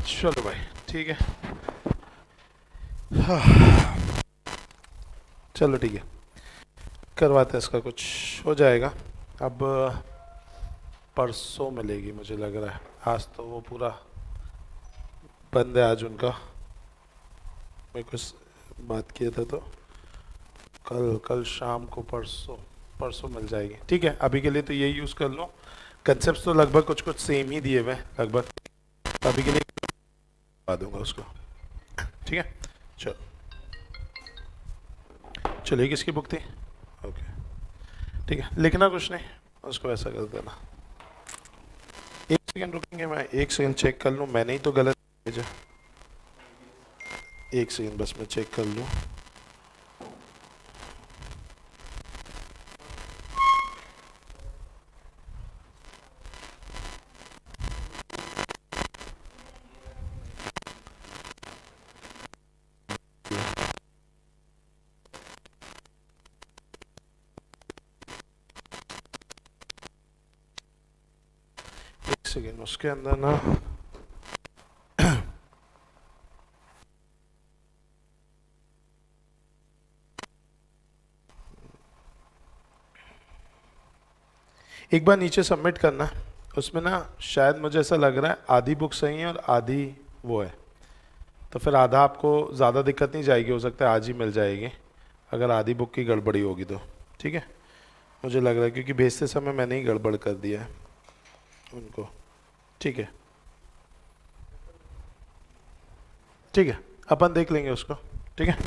चलो भाई ठीक है। चलो ठीक है, करवाते हैं इसका, कुछ हो जाएगा। अब परसों मिलेगी मुझे लग रहा है, आज तो वो पूरा बंद है आज उनका। मैं कुछ बात किया था तो कल शाम को परसों मिल जाएगी। ठीक है, अभी के लिए तो ये यूज़ कर लो। कंसेप्ट तो लगभग कुछ सेम ही दिए हुए हैं लगभग, अभी के लिए बता दूंगा उसको। ठीक है, चलो चलिए। किसकी बुक थी? ओके ठीक है, लिखना कुछ नहीं, उसको ऐसा कर देना। एक सेकंड रुकेंगे, मैं एक सेकंड चेक कर लूँ, मैंने ही तो गलत भेजा। एक सेकंड बस मैं चेक कर लूँ। एक सेकंड, उसके अंदर ना एक बार नीचे सबमिट करना, उसमें ना शायद मुझे ऐसा लग रहा है आधी बुक सही है और आधी वो है, तो फिर आधा आपको ज़्यादा दिक्कत नहीं जाएगी, हो सकता है आज ही मिल जाएगी अगर आधी बुक की गड़बड़ी होगी तो। ठीक है, मुझे लग रहा है क्योंकि भेजते समय मैंने ही गड़बड़ कर दिया है उनको। ठीक है ठीक है, अपन देख लेंगे उसको। ठीक है,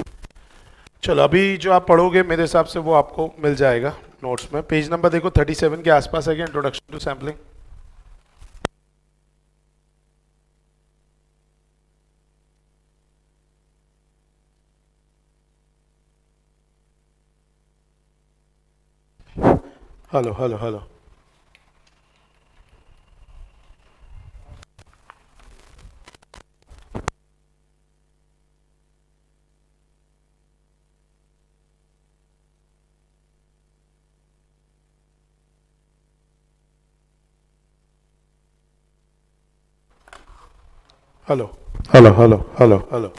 चलो अभी जो आप पढ़ोगे मेरे हिसाब से वो आपको मिल जाएगा नोट्स में। पेज नंबर देखो 37 के आसपास है, introduction to sampling. Hello hello hello, hello hello hello hello hello.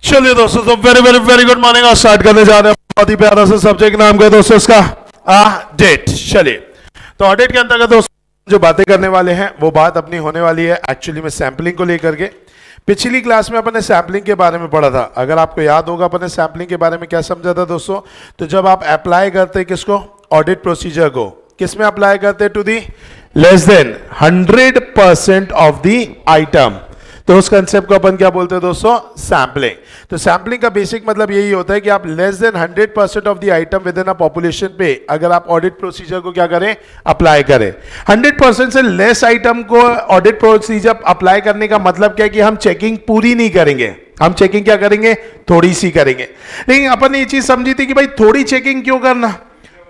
चलिए दोस्तों, तो very very very good morning. आज स्टार्ट करने जा रहे हैं बहुत ही प्यारा सा सब्जेक्ट, नाम क्या है दोस्तों इसका? ऑडिट। चलिए, तो ऑडिट के अंतर्गत दोस्तों जो बातें करने वाले हैं वो बात अपनी होने वाली है एक्चुअली में सैम्पलिंग को लेकर के। पिछली क्लास में अपन ने सैम्पलिंग के बारे में पढ़ा था, अगर आपको याद होगा अपन ने सैम्पलिंग के बारे में क्या समझा था दोस्तों? तो जब आप अप्लाई करते किसको? ऑडिट प्रोसीजर को, किसमें अप्लाई करते? To the less than 100% of the item, तो उस कंसेप्ट को अपन क्या बोलते हैं दोस्तों? सैम्पलिंग। तो सैम्पलिंग का बेसिक मतलब यही होता है कि आप less than 100% of the item with in a population पे अगर आप ऑडिट प्रोसीजर को क्या करें? अप्लाई करें। 100% से लेस आइटम को ऑडिट प्रोसीजर अप्लाई करने का मतलब क्या है कि हम चेकिंग पूरी नहीं करेंगे, हम चेकिंग क्या करेंगे? थोड़ी सी करेंगे। लेकिन अपन ने ये चीज समझी थी कि भाई थोड़ी चेकिंग क्यों करना,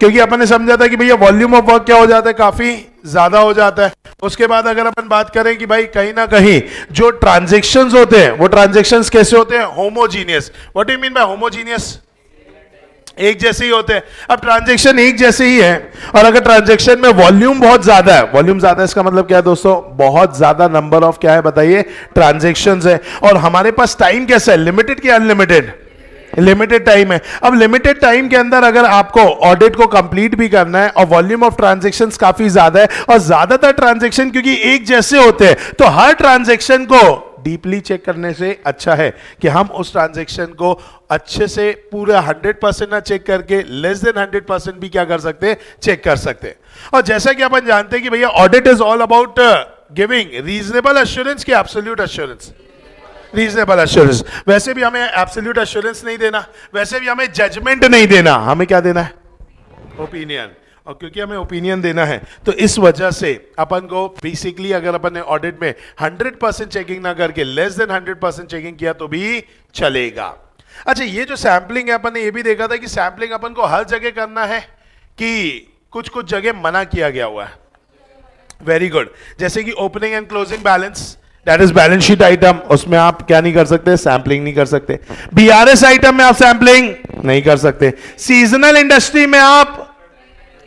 क्योंकि अपन ने समझा था कि भैया वॉल्यूम ऑफ वर्क क्या हो जाता है? काफी ज्यादा हो जाता है। उसके बाद अगर अपन बात करें कि भाई कहीं ना कहीं जो ट्रांजैक्शंस होते हैं वो ट्रांजैक्शंस कैसे होते हैं? Homogeneous. What do you mean by homogeneous? एक जैसे ही होते हैं। अब ट्रांजैक्शन एक जैसे ही है और अगर ट्रांजैक्शन में वॉल्यूम बहुत ज्यादा है, वॉल्यूम ज्यादा है इसका मतलब क्या है दोस्तों? बहुत ज्यादा नंबर ऑफ क्या है बताइए? ट्रांजैक्शंस है। और हमारे पास टाइम कैसा है? लिमिटेड कि अनलिमिटेड? लिमिटेड टाइम है। अब लिमिटेड टाइम के अंदर अगर आपको ऑडिट को कंप्लीट भी करना है और वॉल्यूम ऑफ ट्रांजैक्शंस काफी ज्यादा है और ज्यादातर ट्रांजैक्शन क्योंकि एक जैसे होते हैं, तो हर ट्रांजैक्शन को डीपली चेक करने से अच्छा है कि हम उस ट्रांजैक्शन को अच्छे से पूरा 100% ना चेक करके लेस देन 100% भी क्या कर सकते हैं? चेक कर सकते हैं। और जैसा कि अपन जानते हैं कि भैया audit is all about giving reasonable assurance की एब्सोल्यूट एश्योरेंस? Reasonable assurance. वैसे भी हमें एब्सोल्यूट एश्योरेंस नहीं देना, वैसे भी हमें जजमेंट नहीं देना, हमें क्या देना है? ओपिनियन। और क्योंकि हमें ओपिनियन देना है तो इस वजह से अपन को बेसिकली अगर अपन ने ऑडिट में 100% चेकिंग ना करके लेस देन 100% चेकिंग किया तो भी चलेगा। अच्छा, ये जो सैम्पलिंग है अपन ने ये भी देखा था कि सैम्पलिंग अपन को हर जगह करना है कि कुछ कुछ जगह मना किया गया हुआ है। Very good. जैसे कि opening and closing balance, that is balance sheet item, उसमें आप क्या नहीं कर सकते? सैम्पलिंग नहीं कर सकते। बीआरएस आइटम में आप सैम्पलिंग नहीं कर सकते। सीजनल इंडस्ट्री में आप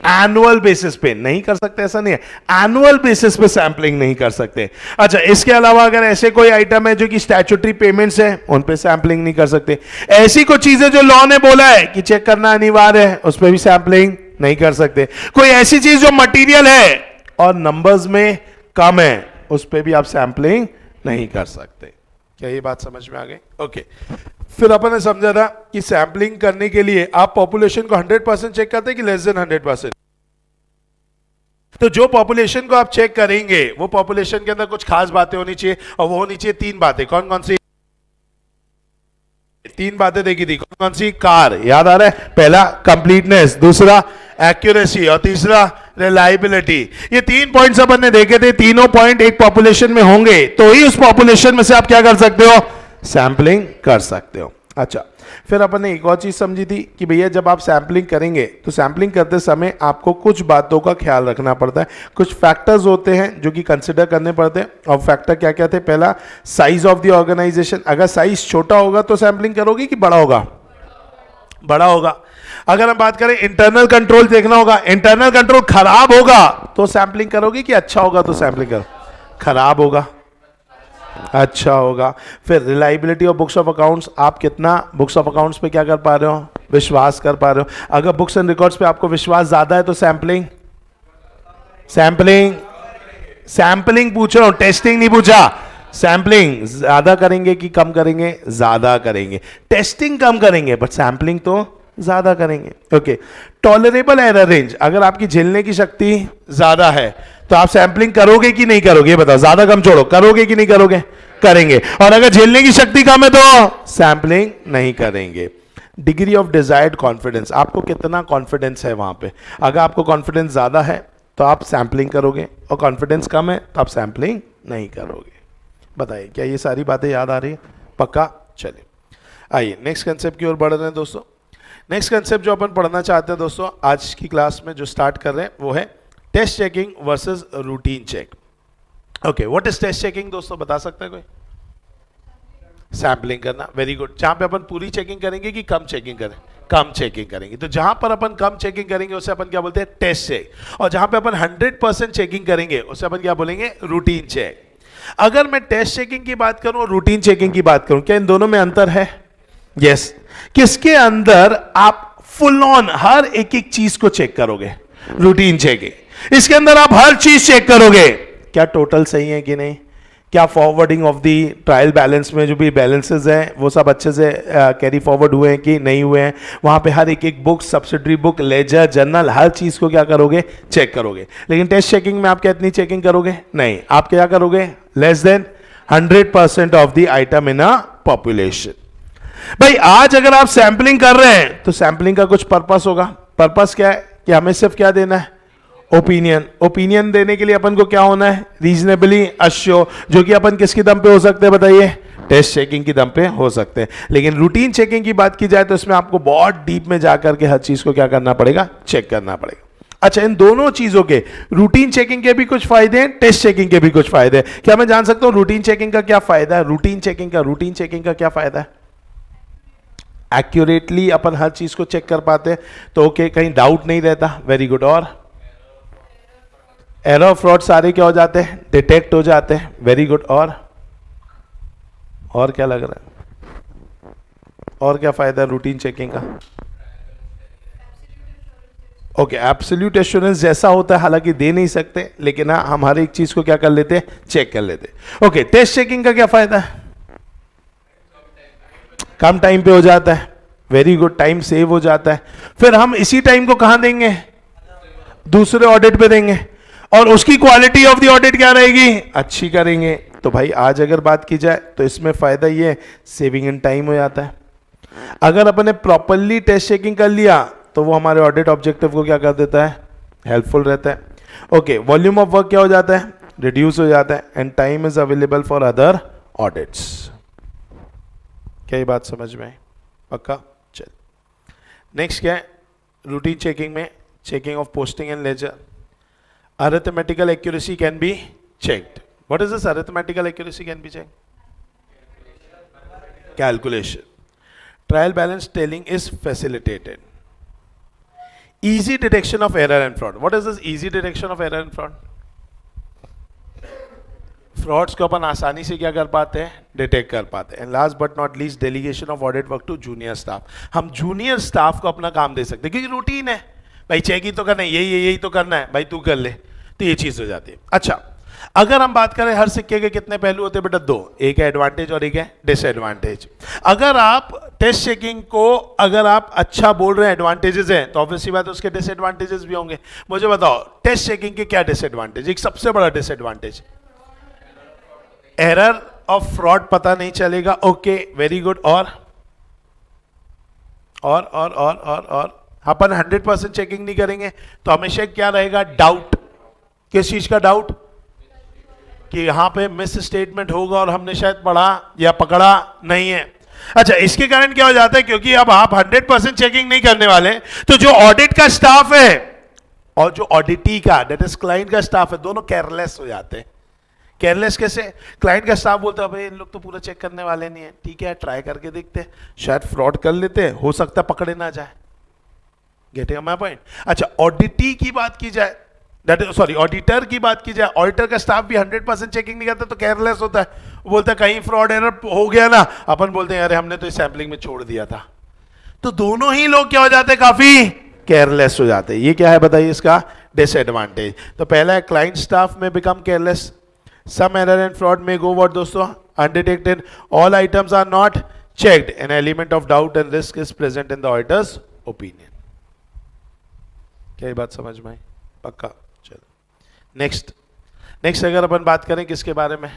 एनुअल बेसिस पे नहीं कर सकते, ऐसा नहीं है, एनुअल बेसिस पे सैंपलिंग नहीं कर सकते। अच्छा, इसके अलावा अगर ऐसे कोई आइटम है जो कि स्टैट्यूटरी पेमेंट्स है, उन पे सैंपलिंग नहीं कर सकते। ऐसी कोई चीजें जो लॉ ने बोला है कि चेक करना अनिवार्य है, उस पर भी सैंपलिंग नहीं कर सकते। कोई ऐसी चीज जो मटीरियल है और नंबर्स में कम है, उस पर भी आप सैंपलिंग नहीं कर सकते। क्या ये बात समझ में आ गई? ओके। फिर अपन ने समझा था कि सैंपलिंग करने के लिए आप पॉपुलेशन को 100% चेक करते हैं कि लेस देन 100%। तो जो पॉपुलेशन को आप चेक करेंगे वो पॉपुलेशन के अंदर कुछ खास बातें होनी चाहिए, और वो होनी चाहिए 3 बातें। कौन कौन सी 3 बातें देखी थी? कौन कौन सी? कार, याद आ रहा है? पहला कंप्लीटनेस, दूसरा एक्यूरेसी, और तीसरा रिलायबिलिटी। ये 3 पॉइंट्स अपन ने देखे थे। तीनों पॉइंट एक पॉपुलेशन में होंगे तो ही उस पॉपुलेशन में से आप क्या कर सकते हो? सैंपलिंग कर सकते हो। अच्छा, फिर अपन ने एक और चीज समझी थी कि भैया जब आप सैंपलिंग करेंगे तो सैंपलिंग करते समय आपको कुछ बातों का ख्याल रखना पड़ता है, कुछ फैक्टर्स होते हैं जो कि कंसिडर करने पड़ते हैं। और फैक्टर क्या क्या थे? पहला, साइज ऑफ द ऑर्गेनाइजेशन। अगर साइज छोटा होगा तो सैंपलिंग करोगे कि बड़ा होगा? बड़ा होगा। अगर हम बात करें इंटरनल कंट्रोल देखना होगा, इंटरनल कंट्रोल खराब होगा तो सैंपलिंग करोगे कि अच्छा होगा तो सैंपलिंग करो? खराब होगा, अच्छा होगा। फिर reliability of books of accounts, आप कितना बुक्स ऑफ अकाउंट्स पे क्या कर पा रहे हो? विश्वास कर पा रहे हो। अगर बुक्स एंड रिकॉर्ड्स पे आपको विश्वास ज्यादा है तो सैंपलिंग सैंपलिंग सैंपलिंग पूछ रहा हूं, टेस्टिंग नहीं पूछा। सैंपलिंग ज्यादा करेंगे कि कम करेंगे? ज्यादा करेंगे। टेस्टिंग कम करेंगे बट सैंपलिंग तो ज्यादा करेंगे। ओके। टॉलरेबल एरर रेंज, अगर आपकी झेलने की शक्ति ज्यादा है तो आप सैंपलिंग करोगे कि नहीं करोगे? ये बताओ, ज्यादा कम छोड़ो, करोगे कि नहीं करोगे? करेंगे। और अगर झेलने की शक्ति कम है तो सैंपलिंग नहीं करेंगे। डिग्री ऑफ डिजायर्ड कॉन्फिडेंस, आपको कितना कॉन्फिडेंस है वहां पे। अगर आपको कॉन्फिडेंस ज्यादा है तो आप सैंपलिंग करोगे, और कॉन्फिडेंस कम है तो आप सैंपलिंग नहीं करोगे। बताइए, क्या ये सारी बातें याद आ रही है? पक्का? चलिए आइए नेक्स्ट कंसेप्ट की ओर बढ़ रहे हैं दोस्तों। नेक्स्ट कंसेप्ट जो अपन पढ़ना चाहते हैं दोस्तों आज की क्लास में जो स्टार्ट कर रहे हैं वो है test checking versus routine check. Okay, what is test checking दोस्तों, बता सकता है कोई? सैंपलिंग करना, वेरी गुड। जहां पे अपन पूरी चेकिंग करेंगे कि कम चेकिंग करें? कम चेकिंग करेंगे। तो जहां पर अपन कम चेकिंग करेंगे उसे अपन क्या बोलते हैं? Test check. और जहां पे अपन 100% चेकिंग करेंगे उसे अपन क्या बोलेंगे? Routine check. अगर मैं टेस्ट चेकिंग की बात करूं और रूटीन चेकिंग की बात करूं, क्या इन दोनों में अंतर है? यस। किसके अंदर आप फुल ऑन हर एक एक चीज को चेक करोगे? Routine checking. इसके अंदर आप हर चीज चेक करोगे, क्या टोटल सही है कि नहीं, क्या forwarding of the trial balance में जो भी बैलेंसेस हैं वो सब अच्छे से कैरी फॉरवर्ड हुए हैं कि नहीं हुए हैं। वहां पे हर एक एक book, subsidiary book, ledger, journal, हर चीज को क्या करोगे? चेक करोगे। लेकिन टेस्ट चेकिंग में आप क्या इतनी चेकिंग करोगे? नहीं। आप क्या करोगे? Less than 100% of the item in a population. भाई आज अगर आप सैंपलिंग कर रहे हैं तो सैंपलिंग का कुछ पर्पस होगा। पर्पस क्या है? कि हमें सिर्फ क्या देना है? ओपिनियन। ओपिनियन देने के लिए अपन को क्या होना है? रीजनेबली अश्योर, जो कि अपन किसकी दम पे हो सकते हैं बताइए? टेस्ट चेकिंग की दम पे हो सकते हैं। लेकिन रूटीन चेकिंग की बात की जाए तो इसमें आपको बहुत डीप में जाकर के हर चीज को क्या करना पड़ेगा? चेक करना पड़ेगा। अच्छा, इन दोनों चीजों के, रूटीन चेकिंग के भी कुछ फायदे हैं, टेस्ट चेकिंग के भी कुछ फायदे हैं। क्या मैं जान सकता हूं रूटीन चेकिंग का क्या फायदा है? रूटीन चेकिंग का क्या फायदा है? एक्यूरेटली अपन हर चीज को चेक कर पाते हैं तो ओके, कहीं डाउट नहीं रहता, वेरी गुड। और एरर फ्रॉड सारे क्या हो जाते हैं? डिटेक्ट हो जाते हैं, वेरी गुड। और क्या लग रहा है? और क्या फायदा है रूटीन चेकिंग का? ओके, एब्सोल्यूट एश्योरेंस जैसा होता है हालांकि दे नहीं सकते, लेकिन हाँ हम हर एक चीज को क्या कर लेते हैं? चेक कर लेते हैं। ओके, टेस्ट चेकिंग का क्या फायदा है? कम टाइम पे हो जाता है, वेरी गुड, टाइम सेव हो जाता है। फिर हम इसी टाइम को कहां देंगे? दूसरे ऑडिट पे देंगे, और उसकी क्वालिटी ऑफ द ऑडिट क्या रहेगी? अच्छी करेंगे। तो भाई आज अगर बात की जाए तो इसमें फायदा ये है, सेविंग इन टाइम हो जाता है। अगर अपन ने प्रॉपरली टेस्ट चेकिंग कर लिया तो वो हमारे ऑडिट ऑब्जेक्टिव को क्या कर देता है? हेल्पफुल रहता है। ओके, वॉल्यूम ऑफ वर्क क्या हो जाता है? रिड्यूस हो जाता है, and time is available for other audits. क्या ये बात समझ में आई? पक्का? चल नेक्स्ट क्या है रूटीन चेकिंग में? Checking of posting and ledger. Arithmetical accuracy can be checked. What is this arithmetical accuracy can be checked? Calculation. Trial balance telling is facilitated. Easy detection of error and fraud. What is this easy detection of error and fraud? Frauds को अपन आसानी से क्या कर पाते हैं, detect कर पाते हैं. And last but not least delegation of audit work to junior staff. हम जूनियर स्टाफ को अपना काम दे सकते हैं क्योंकि रूटीन है भाई, चेकिंग तो करना है, यही तो करना है भाई, तू कर ले, तो ये चीज हो जाती है. अच्छा, अगर हम बात करें हर सिक्के के कितने पहलू होते हैं बेटा, दो. एक है एडवांटेज और एक है डिसएडवांटेज. अगर आप टेस्ट चेकिंग को अगर आप अच्छा बोल रहे हैं एडवांटेजेस हैं, तो ऑब्वियसली बात है उसके डिसएडवांटेजेस भी होंगे. मुझे बताओ टेस्ट चेकिंग के क्या डिसएडवांटेज. एक सबसे बड़ा डिसएडवांटेज, एरर ऑफ फ्रॉड पता नहीं चलेगा. Okay, very good. और अपन 100% चेकिंग नहीं करेंगे तो हमेशा क्या रहेगा, डाउट. किस चीज का डाउट, कि यहां पे मिस स्टेटमेंट होगा और हमने शायद पढ़ा या पकड़ा नहीं है. अच्छा, इसके कारण क्या हो जाता है, क्योंकि अब आप 100% चेकिंग नहीं करने वाले, तो जो ऑडिट का स्टाफ है और जो ऑडिटी का, दैट इज क्लाइंट का स्टाफ है, दोनों केयरलेस हो जाते हैं. केयरलेस कैसे, क्लाइंट का स्टाफ बोलता है भाई इन लोग तो पूरा चेक करने वाले नहीं है, ठीक है ट्राई करके देखते हैं, शायद फ्रॉड कर लेते हैं, हो सकता है पकड़े ना जाए. Getting my point. अच्छा, ऑडिटी की बात की जाए, ऑडिटर की बात की जाए, ऑडिटर का स्टाफ भी 100% चेकिंग नहीं करता तो केयरलेस होता है. वो बोलता है कहीं फ्रॉड एरर हो गया ना, अपन बोलते हैं अरे हमने तो इस सैंपलिंग में छोड़ दिया था. तो दोनों ही लोग क्या हो जाते हैं, काफी केयरलेस हो जाते हैं. ये क्या है बताइए इसका डिसएडवांटेज. तो पहला है क्लाइंट स्टाफ में become careless. Some error and fraud may go what दोस्तों, undetected. All items are not checked. An element of doubt and risk is present in the auditor's opinion. क्या ये बात समझ में आई? पक्का. चलो नेक्स्ट अगर अपन बात करें किसके बारे में,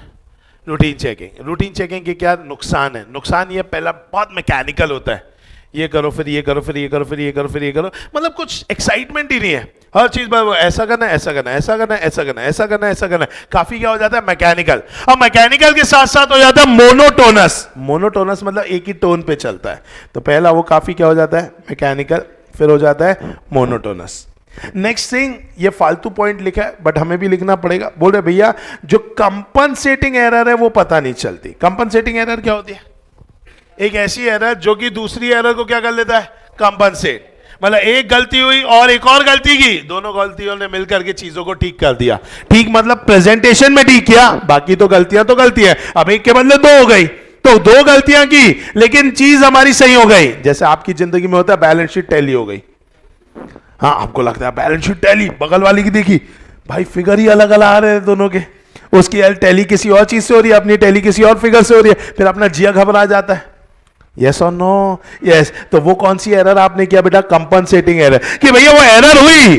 रूटीन चेकिंग. रूटीन चेकिंग के क्या नुकसान है. नुकसान ये पहला बहुत मैकेनिकल होता है, ये करो फिर ये करो फिर ये करो फिर ये करो फिर ये करो, मतलब कुछ एक्साइटमेंट ही नहीं है. हर चीज ऐसा करना ऐसा करना ऐसा करना ऐसा करना ऐसा करना ऐसा करना, काफी क्या हो जाता है मैकेनिकल. और मैकेनिकल के साथ साथ हो जाता है मोनोटोनस. मोनोटोनस मतलब एक ही टोन पे चलता है. तो पहला वो काफी क्या हो जाता है मैकेनिकल, फिर हो जाता है मोनोटोनस. नेक्स्ट थिंग, ये फालतू पॉइंट लिखा है बट हमें भी लिखना पड़ेगा. बोल रहे भैया जो कंपनसेटिंग एरर है वो पता नहीं चलती. कंपनसेटिंग एरर क्या होती है, एक ऐसी एरर जो कि दूसरी एरर को क्या कर लेता है, कंपनसेट. मतलब एक गलती हुई और एक और गलती की, दोनों गलतियों ने मिलकर के चीजों को ठीक कर दिया. ठीक मतलब प्रेजेंटेशन में ठीक किया, बाकी तो गलतियां है. अब एक के बदले दो हो गई, तो दो गलतियां की लेकिन चीज हमारी सही हो गई. जैसे आपकी जिंदगी में होता है बैलेंस शीट टैली हो गई. हाँ, आपको लगता है बैलेंस शीट टैली, बगल वाली की देखी भाई फिगर ही अलग अलग आ रहे हैं दोनों के, उसकी टैली किसी और चीज से हो रही है, अपनी टैली किसी और फिगर से हो रही है, फिर अपना जिया घबरा जाता है. यस और नो, यस. तो वो कौन सी एरर आपने किया बेटा, कंपनसेटिंग एरर. कि भैया वो एरर हुई,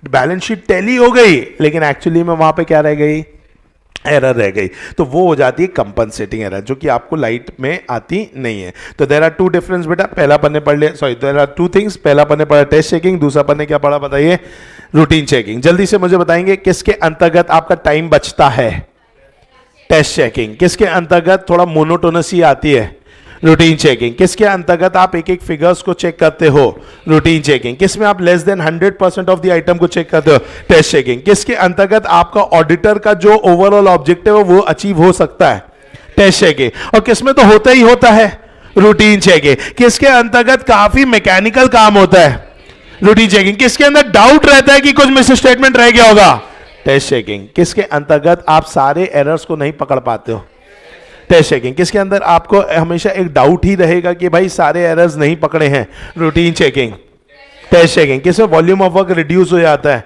बैलेंस शीट टैली हो गई लेकिन एक्चुअली में वहां पे क्या रह गई, एरर रह गई. तो वो हो जाती है कंपनसेटिंग एरर, जो कि आपको लाइट में आती नहीं है. तो देयर आर टू डिफरेंस बेटा. पहला पन्ने पढ़ लिया, sorry there are two things. पहला पन्ने पढ़ा टेस्ट चेकिंग, दूसरा पन्ने क्या पढ़ा बताइए, रूटीन चेकिंग. जल्दी से मुझे बताएंगे किसके अंतर्गत आपका टाइम बचता है, टेस्ट चेकिंग. किसके अंतर्गत थोड़ा मोनोटोनसी आती है, रूटीन चेकिंग. किसके अंतर्गत आप एक एक फिगर्स को चेक करते हो, रूटीन चेकिंग. किसमें आप less than 100% of the item को चेक करते हो, टेस्ट चेकिंग. किसके अंतर्गत आपका ऑडिटर का जो ओवरऑल ऑब्जेक्टिव है वो अचीव हो सकता है, टेस्ट चेकिंग. और किसमें तो होता ही होता है, रूटीन चेकिंग. किसके अंतर्गत काफी मैकेनिकल काम होता है, रूटीन चेकिंग. किसके अंदर डाउट रहता है कि कुछ मिस स्टेटमेंट रह गया होगा, टेस्ट चेकिंग. किसके अंतर्गत आप सारे एरर्स को नहीं पकड़ पाते हो, टेस्ट चेकिंग. किसके अंदर आपको हमेशा एक डाउट ही रहेगा कि भाई सारे एरर्स नहीं पकड़े हैं, रूटीन चेकिंग, टेस्ट चेकिंग. किसमें वॉल्यूम ऑफ वर्क रिड्यूस हो जाता है,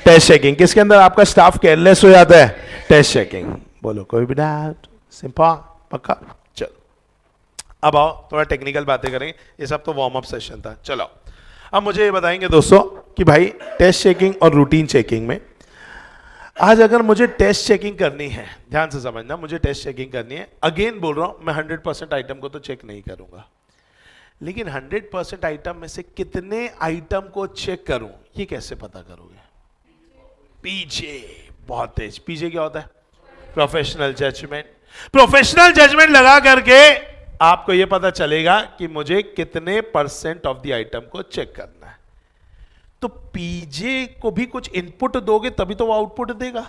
टेस्ट चेकिंग. किसके अंदर आपका स्टाफ केयरलेस हो जाता है, टेस्ट चेकिंग. बोलो कोई भी डाउट, सिंपल, पक्का. चलो अब आओ थोड़ा टेक्निकल बातें करेंगे, ये सब तो वार्म अप सेशन था. चलो अब मुझे ये बताएंगे दोस्तों कि भाई टेस्ट चेकिंग और रूटीन चेकिंग में आज अगर मुझे टेस्ट चेकिंग करनी है, ध्यान से समझना, मुझे टेस्ट चेकिंग करनी है. अगेन बोल रहा हूं मैं 100% आइटम को तो चेक नहीं करूंगा, लेकिन 100% आइटम में से कितने आइटम को चेक करूं ये कैसे पता करोगे? पीछे बहुत तेज. पीछे क्या होता है, प्रोफेशनल जजमेंट. प्रोफेशनल जजमेंट लगा करके आपको यह पता चलेगा कि मुझे कितने % ऑफ द आइटम को चेक करना है. तो पीजे को भी कुछ इनपुट दोगे तभी तो वो आउटपुट देगा.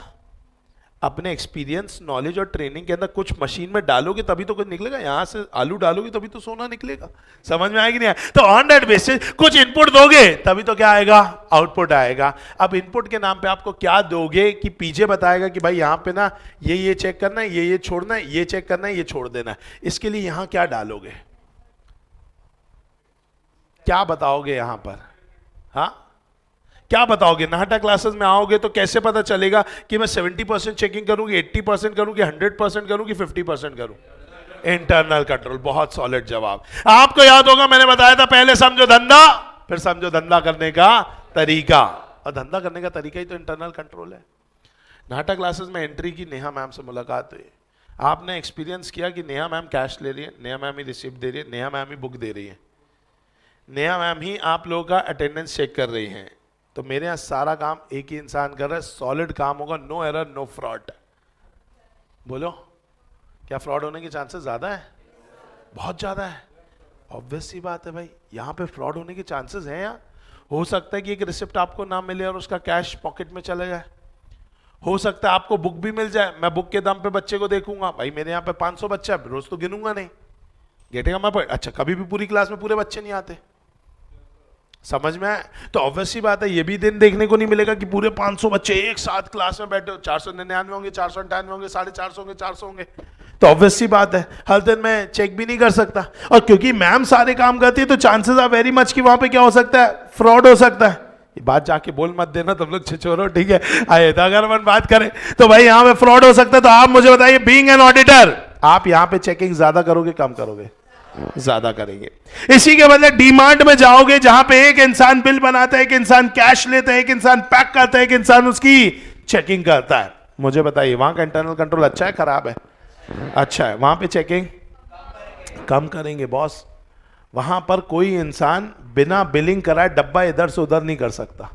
अपने एक्सपीरियंस, नॉलेज और ट्रेनिंग के अंदर कुछ मशीन में डालोगे तभी तो कुछ निकलेगा। यहां से आलू डालोगे तभी तो सोना निकलेगा। समझ में आएगी नहीं आए? तो ऑन दैट बेसिस कुछ इनपुट दोगे तभी तो क्या आएगा, आउटपुट आएगा। अब इनपुट के नाम पे आपको क्या दोगे कि पीछे बताएगा कि भाई यहां पे ना ये चेक करना है, ये छोड़ना है, ये चेक करना है, ये छोड़ देना है। इसके लिए यहां क्या डालोगे, क्या बताओगे यहां पर? हाँ, क्या बताओगे? नाटा क्लासेस में आओगे तो कैसे पता चलेगा कि मैं 70% चेकिंग करूं कि 80% करूं कि 100% करूं कि 50% करूं? Internal control. बहुत सॉलिड जवाब। आपको याद होगा मैंने बताया था पहले समझो धंधा, फिर समझो धंधा करने का तरीका, और धंधा करने का तरीका ही तो इंटरनल कंट्रोल है। नाटा क्लासेस में एंट्री की, नेहा मैम से मुलाकात हुई, आपने एक्सपीरियंस किया कि नेहा मैम कैश ले रही है, नेहा मैम ही रिसिप्ट दे रही है, नेहा मैम ही बुक दे रही है, नेहा मैम ही आप लोगों का अटेंडेंस चेक कर रही हैं। तो मेरे यहां सारा काम एक ही इंसान कर रहा है, सॉलिड काम होगा, नो एरर नो फ्रॉड। बोलो, क्या फ्रॉड होने के चांसेस ज्यादा है? बहुत ज्यादा है। ऑब्वियस सी बात है भाई, यहां पे फ्रॉड होने के चांसेस हैं। यार हो सकता है कि एक रिसिप्ट आपको ना मिले और उसका कैश पॉकेट में चले जाए। हो सकता है आपको बुक भी मिल जाए, मैं बुक के दम पे बच्चे को देखूंगा, भाई मेरे यहाँ पे 500 बच्चा है, रोज तो गिनूंगा नहीं, गेटेगा मैं पर। अच्छा, कभी भी पूरी क्लास में पूरे बच्चे नहीं आते, समझ में आए? तो ऑब्वियस सी बात है, ये भी दिन देखने को नहीं मिलेगा कि पूरे 500 बच्चे एक साथ क्लास में बैठे हो। 499 होंगे, 498 होंगे, 450 होंगे, 400 होंगे। तो ऑब्वियस सी बात है हर दिन मैं चेक भी नहीं कर सकता। और क्योंकि मैम सारे काम करती है तो चांसेस आर वेरी मच कि वहां पे क्या हो सकता है, फ्रॉड हो सकता है। ये बात जाके बोल मत देना तुम लोग छिछोरो, ठीक है? आए तो अगर अपन बात करें तो भाई यहाँ पे फ्रॉड हो सकता है। तो आप मुझे बताइए, बीइंग एन ऑडिटर, आप यहाँ पे चेकिंग ज्यादा करोगे कम करोगे? ज्यादा करेंगे। इसी के बदले डीमार्ट में जाओगे जहां पे एक इंसान बिल बनाता है, एक इंसान कैश लेता है, एक इंसान पैक करता है, एक इंसान उसकी चेकिंग करता है। मुझे बताइए वहां का इंटरनल कंट्रोल अच्छा है खराब है? अच्छा है। वहां पे चेकिंग कम करेंगे बॉस। वहां पर कोई इंसान बिना बिलिंग कराए डब्बा इधर से उधर नहीं कर सकता।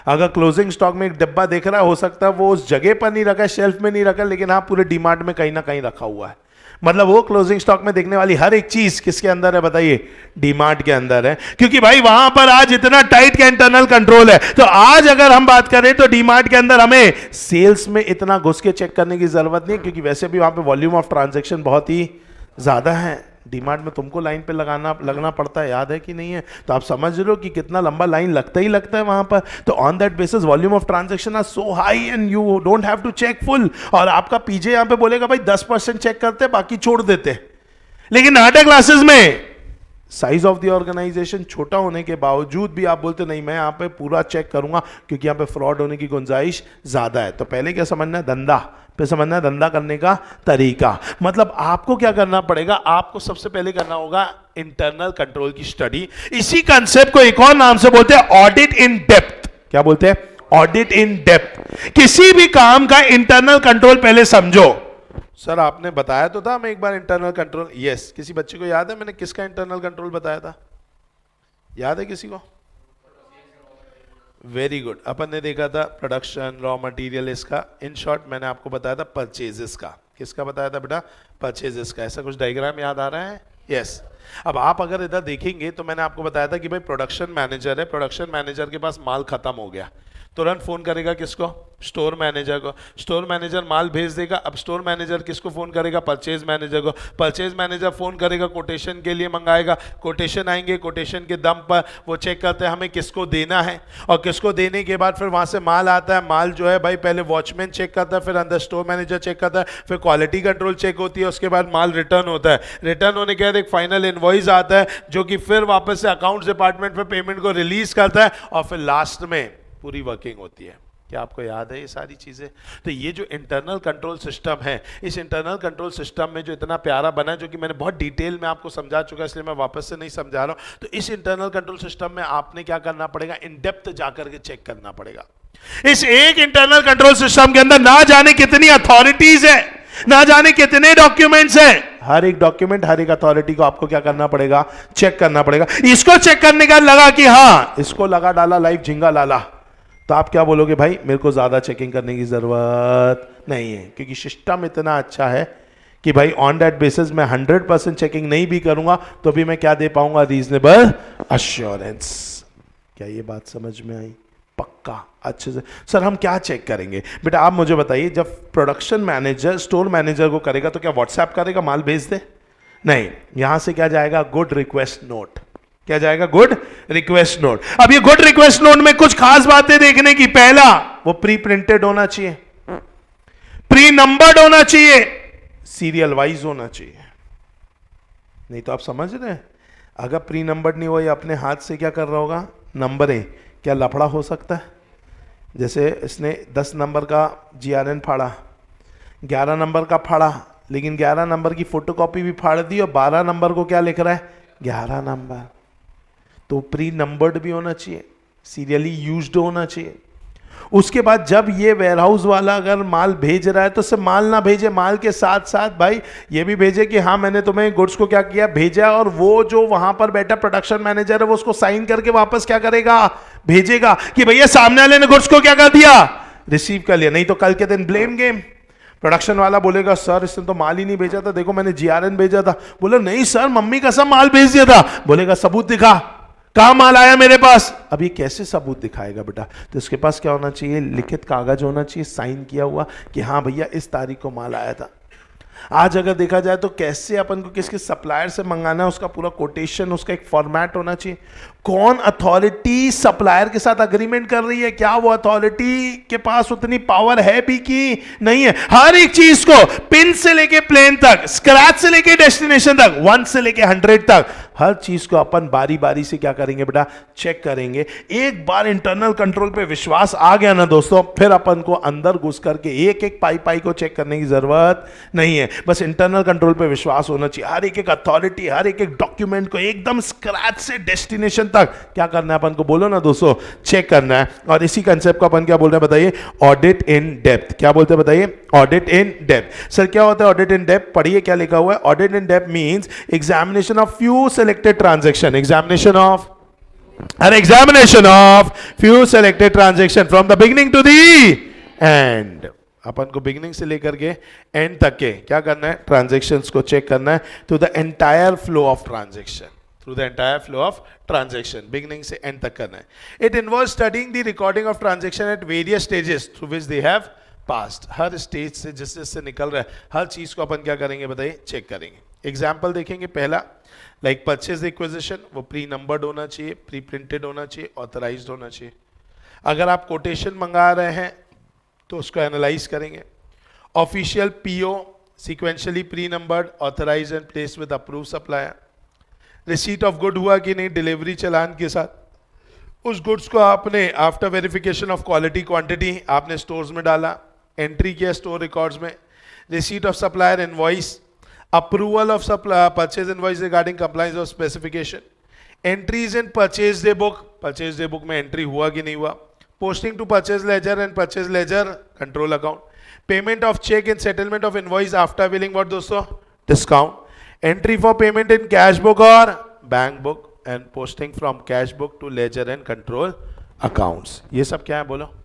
अगर क्लोजिंग स्टॉक में एक डब्बा देख रहा है, हो सकता है वो उस जगह पर नहीं रखा है, शेल्फ में नहीं रखा, लेकिन हाँ पूरे डीमार्ट में कहीं ना कहीं रखा हुआ है। मतलब वो क्लोजिंग स्टॉक में देखने वाली हर एक चीज किसके अंदर है बताइए? डीमार्ट के अंदर है। क्योंकि भाई वहां पर आज इतना टाइट का इंटरनल कंट्रोल है। तो आज अगर हम बात करें तो डीमार्ट के अंदर हमें सेल्स में इतना घुस के चेक करने की जरूरत नहीं है, क्योंकि वैसे भी वहां पे वॉल्यूम ऑफ ट्रांजैक्शन बहुत ही ज्यादा है। डीमार्ट में तुमको लाइन पे लगना पड़ता है, याद है कि नहीं है? तो आप समझ रहे हो कि कितना लंबा लाइन लगता ही लगता है वहां पर। तो on that basis volume of transaction are so high and you don't have to check full. और आपका पीजे यहां पे बोलेगा भाई 10% चेक करते हैं, बाकी छोड़ देते। लेकिन नाटा क्लासेस में साइज ऑफ द ऑर्गेनाइजेशन छोटा होने के बावजूद भी आप बोलते नहीं मैं यहां पे पूरा चेक करूंगा, क्योंकि यहां पे फ्रॉड होने की गुंजाइश ज्यादा है। तो पहले क्या समझना है? धंधा। फिर समझना है धंधा करने का तरीका। मतलब आपको क्या करना पड़ेगा? आपको सबसे पहले करना होगा इंटरनल कंट्रोल की स्टडी। इसी कंसेप्ट को एक और नाम से बोलते हैं ऑडिट इन डेप्थ। क्या बोलते हैं? Audit in depth. किसी भी काम का इंटरनल कंट्रोल पहले समझो। सर आपने बताया तो था मैं एक बार इंटरनल कंट्रोल। यस, किसी बच्चे को याद है मैंने किसका इंटरनल कंट्रोल बताया था? याद है किसी को? Very good. अपन ने देखा था प्रोडक्शन, रॉ मटेरियल, इसका। इन शॉर्ट मैंने आपको बताया था परचेजेस का। किसका बताया था बेटा? परचेजेस का। ऐसा कुछ डायग्राम याद आ रहा है? यस। अब आप अगर इधर देखेंगे तो मैंने आपको बताया था कि भाई प्रोडक्शन मैनेजर है, प्रोडक्शन मैनेजर के पास माल खत्म हो गया, तुरंत फोन करेगा किसको? स्टोर मैनेजर को। स्टोर मैनेजर माल भेज देगा। अब स्टोर मैनेजर किसको फोन करेगा? परचेज मैनेजर को। परचेज मैनेजर फोन करेगा, कोटेशन के लिए मंगाएगा। कोटेशन आएंगे, कोटेशन के दम पर वो चेक करते हैं हमें किसको देना है, और किसको देने के बाद फिर वहां से माल आता है। माल जो है भाई पहले वॉचमैन चेक करता है, फिर अंदर स्टोर मैनेजर चेक करता है, फिर क्वालिटी कंट्रोल चेक होती है, उसके बाद माल रिटर्न होता है। रिटर्न होने के बाद एक फाइनल इनवॉइस आता है जो कि फिर वापस से अकाउंट्स डिपार्टमेंट में पेमेंट को रिलीज करता है, और फिर लास्ट में पूरी वर्किंग होती है। क्या आपको याद है ये सारी चीजें? तो ये जो इंटरनल कंट्रोल सिस्टम है, इस इंटरनल कंट्रोल सिस्टम में जो इतना प्यारा बना है, जो कि मैंने बहुत डिटेल में आपको समझा चुका है, इसलिए मैं वापस से नहीं समझा रहा हूं। तो इस इंटरनल कंट्रोल सिस्टम में आपने क्या करना पड़ेगा? इन डेप्थ जाकर के चेक करना पड़ेगा। इस एक इंटरनल कंट्रोल सिस्टम के अंदर ना जाने कितनी अथॉरिटीज है, ना जाने कितने डॉक्यूमेंट्स हैं। हर एक डॉक्यूमेंट, हर एक अथॉरिटी को आपको क्या करना पड़ेगा? चेक करना पड़ेगा। इसको चेक करने का लगा कि हाँ इसको लगा डाला लाइव झिंगा लाला, तो आप क्या बोलोगे? भाई मेरे को ज्यादा चेकिंग करने की जरूरत नहीं है, क्योंकि सिस्टम इतना अच्छा है कि भाई ऑन दैट बेसिस मैं 100% चेकिंग नहीं भी करूंगा तो भी मैं क्या दे पाऊंगा? Reasonable assurance. क्या ये बात समझ में आई? पक्का अच्छे से। सर हम क्या चेक करेंगे? बेटा आप मुझे बताइए, जब प्रोडक्शन मैनेजर स्टोर मैनेजर को करेगा तो क्या व्हाट्सएप करेगा माल भेज दे? नहीं, यहां से क्या जाएगा? Good request note. क्या जाएगा? Good request note. अब ये गुड रिक्वेस्ट नोट में कुछ खास बातें देखने की। पहला, वो प्री प्रिंटेड होना चाहिए, प्री नंबर्ड होना चाहिए, सीरियल वाइज होना चाहिए। नहीं तो आप समझ रहे हैं, अगर प्री नंबर्ड नहीं हुआ, ये अपने हाथ से क्या कर रहा होगा? नंबरें। क्या लफड़ा हो सकता है? जैसे इसने 10 नंबर का GRN फाड़ा, 11 नंबर का फाड़ा, लेकिन 11 नंबर की फोटोकॉपी भी फाड़ दी और 12 नंबर को क्या लिख रहा है? 11 नंबर। तो प्री नंबर्ड भी होना चाहिए, सीरियली यूज्ड होना चाहिए। उसके बाद जब ये वेयरहाउस वाला अगर माल भेज रहा है तो सिर्फ माल ना भेजे, माल के साथ साथ भाई ये भी भेजे कि हाँ मैंने तुम्हें गुड्स को क्या किया, भेजा, और वो जो वहां पर बैठा प्रोडक्शन मैनेजर है वो उसको साइन करके वापस क्या करेगा? भेजेगा कि भैया सामने वाले ने गुड्स को क्या कर दिया? रिसीव कर लिया। नहीं तो कल के दिन ब्लेम गेम। प्रोडक्शन वाला बोलेगा सर इसने तो माल ही नहीं भेजा था, देखो मैंने GRN भेजा था। बोले नहीं सर मम्मी कसम माल भेज दिया था। बोलेगा सबूत दिखा, कहां माल आया मेरे पास? अब ये कैसे सबूत दिखाएगा बेटा? तो इसके पास क्या होना चाहिए? लिखित कागज होना चाहिए, साइन किया हुआ कि हाँ भैया इस तारीख को माल आया था। आज अगर देखा जाए तो कैसे अपन को किस किस सप्लायर से मंगाना है उसका पूरा कोटेशन, उसका एक फॉर्मेट होना चाहिए। कौन अथॉरिटी सप्लायर के साथ अग्रीमेंट कर रही है, क्या वो अथॉरिटी के पास उतनी पावर है भी कि नहीं है? हर एक चीज को पिन से लेके प्लेन तक, स्क्रैच से लेके डेस्टिनेशन तक, 1 से लेके 100 तक, हर चीज को अपन बारी बारी से क्या करेंगे बेटा? चेक करेंगे। एक बार इंटरनल कंट्रोल पे विश्वास आ गया ना दोस्तों, फिर अपन को अंदर घुस करके एक एक पाई को चेक करने की जरूरत नहीं है। बस इंटरनल कंट्रोल पे विश्वास होना चाहिए। हर एक अथॉरिटी, हर एक डॉक्यूमेंट को एकदम स्क्रैच से डेस्टिनेशन तक क्या करना है अपन को? बोलो ना दोस्तों, चेक करना है। और इसी कंसेप्ट को अपन क्या बोल रहे हैं बताइए? Audit in depth. क्या बोलते हैं बताइए? Audit in depth. सर क्या होता है ऑडिट इन डेप्थ? पढ़िए क्या लिखा हुआ है। Audit in depth means examination of few selected transaction, examination of few selected transaction from the beginning to the end। अपन को बिगिनिंग से लेकर के एंड तक के क्या करना है? ट्रांजेक्शन्स को चेक करना है through the entire flow of transaction, through the entire flow of transaction, beginning से एंड तक करना है। It involve studying the recording of transaction at various stages through which they have past. Her stage से जिस जिससे निकल रहा है हर चीज को अपन क्या करेंगे बताइए? चेक करेंगे। एग्जाम्पल देखेंगे। पहला लाइक परचेज एक्विजिशन, वो प्री नंबर्ड होना चाहिए, प्री प्रिंटेड होना चाहिए, ऑथराइज्ड होना चाहिए। अगर आप कोटेशन मंगा रहे हैं तो उसको एनालाइज करेंगे। Official PO sequentially pre numbered, authorised and placed with approve supplier. Receipt of good हुआ कि नहीं डिलीवरी चलान के साथ, उस गुड्स को आपने after verification of quality quantity आपने स्टोर्स में डाला, एंट्री किया स्टोर रिकॉर्ड्स में। Receipt of supplier invoice, approval of purchase invoice regarding compliance of specification, entries in purchase day book में entry हुआ कि नहीं हुआ, posting to purchase ledger and purchase ledger control account, payment of check and settlement of invoice after billing what दोस्तों? discount, entry for payment in cash book और bank book and posting from cash book to ledger and control accounts। ये सब क्या है बोलो?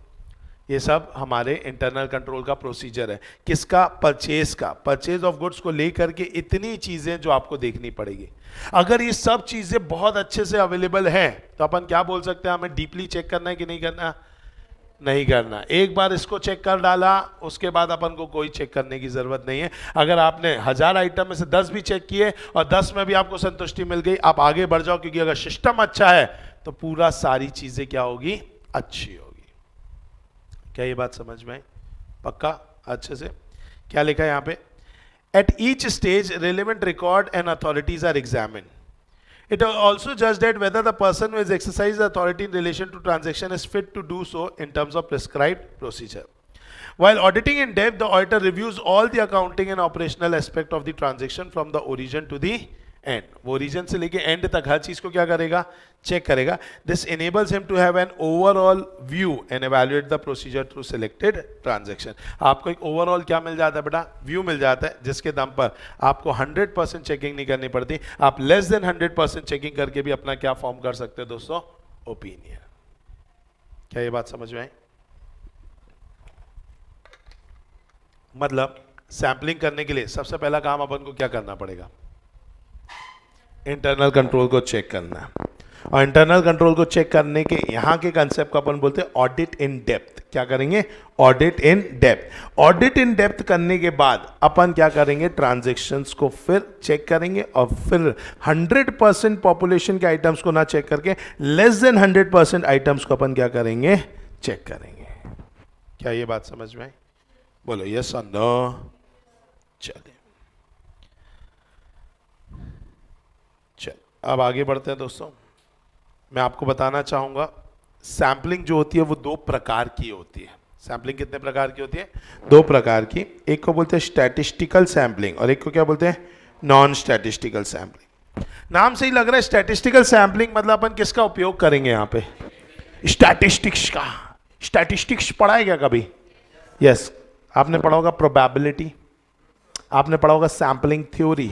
ये सब हमारे इंटरनल कंट्रोल का प्रोसीजर है। किसका? परचेज का। परचेज ऑफ गुड्स को लेकर के इतनी चीजें जो आपको देखनी पड़ेगी। अगर ये सब चीजें बहुत अच्छे से अवेलेबल हैं तो अपन क्या बोल सकते हैं? हमें डीपली चेक करना है कि नहीं करना? नहीं करना। एक बार इसको चेक कर डाला उसके बाद अपन को कोई चेक करने की जरूरत नहीं है। अगर आपने 1000 आइटम में से 10 भी चेक किए और 10 में भी आपको संतुष्टि मिल गई, आप आगे बढ़ जाओ, क्योंकि अगर सिस्टम अच्छा है तो पूरा सारी चीजें क्या होगी? अच्छी होगी। क्या ये बात समझ में आई? पक्का अच्छे से? क्या लिखा है यहाँ पे? At each stage relevant record and authorities are examined. It also judged that whether the person who has exercised the authority in relation to transaction is fit to do so in terms of prescribed procedure. While auditing in depth, the auditor reviews all the accounting and operational aspect of the transaction from the origin to the end. वो origin से लेके end तक हर चीज को क्या करेगा? Check करेगा। This enables him to have an overall view and evaluate the procedure through selected transaction. आपको एक overall क्या मिल जाता है बेटा? व्यू मिल जाता है, जिसके दम पर आपको 100% चेकिंग नहीं करनी पड़ती। आप लेस देन 100% चेकिंग करके भी अपना क्या फॉर्म कर सकते हो दोस्तों? ओपिनियन। क्या ये बात समझ में आई? मतलब सैंपलिंग करने के लिए सबसे पहला काम अपन को क्या करना पड़ेगा? इंटरनल कंट्रोल को चेक करना है। और इंटरनल कंट्रोल को चेक करने के यहाँ के कंसेप्ट को अपन बोलते हैं ऑडिट इन डेप्थ। क्या करेंगे? Audit in depth. Audit in depth करने के बाद अपन क्या करेंगे? ट्रांजैक्शंस को फिर चेक करेंगे और फिर 100% पॉपुलेशन के आइटम्स को ना चेक करके लेस देन 100% आइटम्स को अपन क्या करेंगे? चेक करेंगे। क्या ये बात समझ में आई? बोलो यस और नो। चलिए अब आगे बढ़ते हैं दोस्तों। मैं आपको बताना चाहूंगा सैम्पलिंग जो होती है वो दो प्रकार की होती है। सैम्पलिंग कितने प्रकार की होती है? दो प्रकार की। एक को बोलते हैं स्टैटिस्टिकल सैम्पलिंग और एक को क्या बोलते हैं? Non statistical sampling. नाम से ही लग रहा है स्टैटिस्टिकल सैम्पलिंग मतलब अपन किसका उपयोग करेंगे यहाँ पे? स्टैटिस्टिक्स का। स्टैटिस्टिक्स पढ़ा है क्या कभी? यस। आपने पढ़ा होगा प्रोबेबिलिटी, आपने पढ़ा होगा सैम्पलिंग थ्योरी।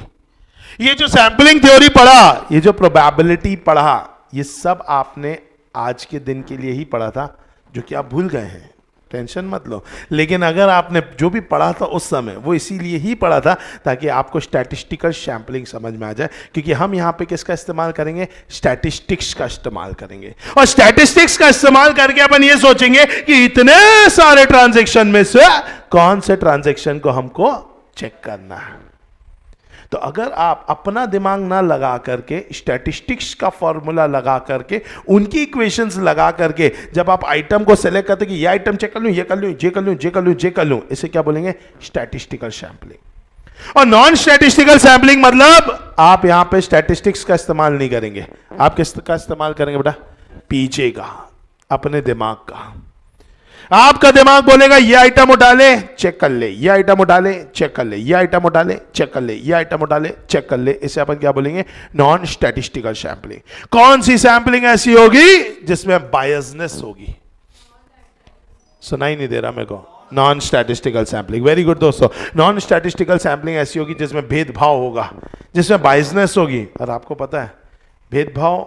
ये जो सैम्पलिंग थ्योरी पढ़ा, ये जो प्रोबेबिलिटी पढ़ा, ये सब आपने आज के दिन के लिए ही पढ़ा था, जो कि आप भूल गए हैं। टेंशन मत लो। लेकिन अगर आपने जो भी पढ़ा था उस समय, वो इसीलिए ही पढ़ा था ताकि आपको स्टैटिस्टिकल सैम्पलिंग समझ में आ जाए। क्योंकि हम यहाँ पे किसका इस्तेमाल करेंगे? स्टैटिस्टिक्स का इस्तेमाल करेंगे। और स्टैटिस्टिक्स का इस्तेमाल करके अपन ये सोचेंगे कि इतने सारे ट्रांजैक्शन में से कौन से ट्रांजैक्शन को हमको चेक करना है। तो अगर आप अपना दिमाग ना लगा करके स्टैटिस्टिक्स का फॉर्मूला लगा करके उनकी इक्वेशंस लगा करके जब आप आइटम को सेलेक्ट करते कि ये आइटम चेक कर लूं, ये कर लूं, ये कर लूं, ये कर लूं, ये कर लूं, इसे क्या बोलेंगे? Statistical sampling. और नॉन स्टैटिस्टिकल सैंपलिंग मतलब आप यहां पे स्टैटिस्टिक्स का इस्तेमाल नहीं करेंगे। आप किसका इस्तेमाल करेंगे बेटा? पीछे का, अपने दिमाग का। आपका दिमाग बोलेगा ये आइटम उठा ले, चेक कर ले, ये आइटम उठा ले, चेक कर ले, ये आइटम उठा ले, चेक कर ले, ये आइटम उठा ले, चेक कर ले। इसे अपन क्या बोलेंगे? Non statistical sampling. कौन सी सैंपलिंग ऐसी होगी जिसमें बायसनेस होगी? सुनाई नहीं दे रहा मेरे को। Non statistical sampling. Very good दोस्तों। नॉन स्टैटिस्टिकल सैंपलिंग ऐसी होगी जिसमें भेदभाव होगा, जिसमें बायसनेस होगी। और आपको पता है भेदभाव,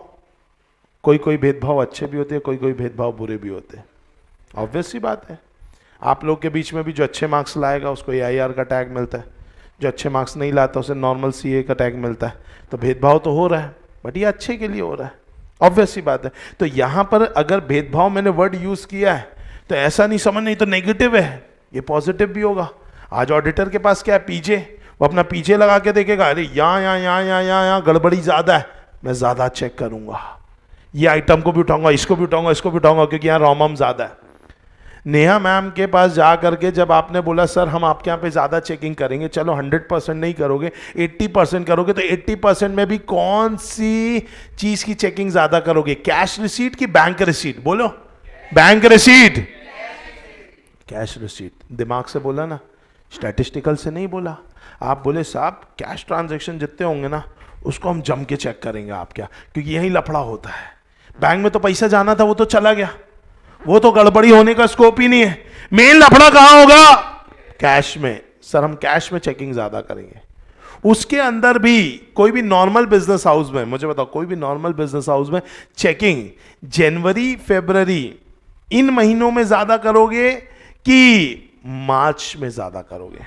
कोई कोई भेदभाव अच्छे भी होते हैं, कोई कोई भेदभाव बुरे भी होते हैं। ऑब्वियस सी बात है। आप लोग के बीच में भी जो अच्छे मार्क्स लाएगा उसको AIR का टैग मिलता है, जो अच्छे मार्क्स नहीं लाता उसे नॉर्मल CA का टैग मिलता है। तो भेदभाव तो हो रहा है, बट ये अच्छे के लिए हो रहा है। ऑब्वियस सी बात है। तो यहाँ पर अगर भेदभाव मैंने वर्ड यूज किया है तो ऐसा नहीं समझ, नहीं तो नेगेटिव है, ये पॉजिटिव भी होगा। आज ऑडिटर के पास क्या है? पीजे। वो अपना पीजे लगा के देखेगा, अरे यहाँ गड़बड़ी ज्यादा है, मैं ज्यादा चेक करूंगा, ये आइटम को भी उठाऊंगा, इसको भी उठाऊंगा, इसको भी उठाऊंगा, क्योंकि यहाँ रोमम ज्यादा है। नेहा मैम के पास जा करके जब आपने बोला सर हम आपके यहाँ पे ज़्यादा चेकिंग करेंगे, चलो 100% नहीं करोगे, 80% करोगे, तो 80% में भी कौन सी चीज़ की चेकिंग ज़्यादा करोगे? कैश रिसीट की बैंक रिसीट? बोलो। Bank receipt. Cash receipt. दिमाग से बोला ना, स्टैटिस्टिकल से नहीं बोला। आप बोले साहब कैश ट्रांजेक्शन जितने होंगे ना उसको हम जम के चेक करेंगे। आप क्या? क्योंकि यही लफड़ा होता है। बैंक में तो पैसा जाना था, वो तो चला गया, वो तो गड़बड़ी होने का स्कोप ही नहीं है। मेन लफड़ा कहां होगा? कैश में। सर हम कैश में चेकिंग ज्यादा करेंगे। उसके अंदर भी कोई भी नॉर्मल बिजनेस हाउस में, मुझे बताओ, कोई भी नॉर्मल बिजनेस हाउस में चेकिंग जनवरी फरवरी इन महीनों में ज्यादा करोगे कि मार्च में ज्यादा करोगे?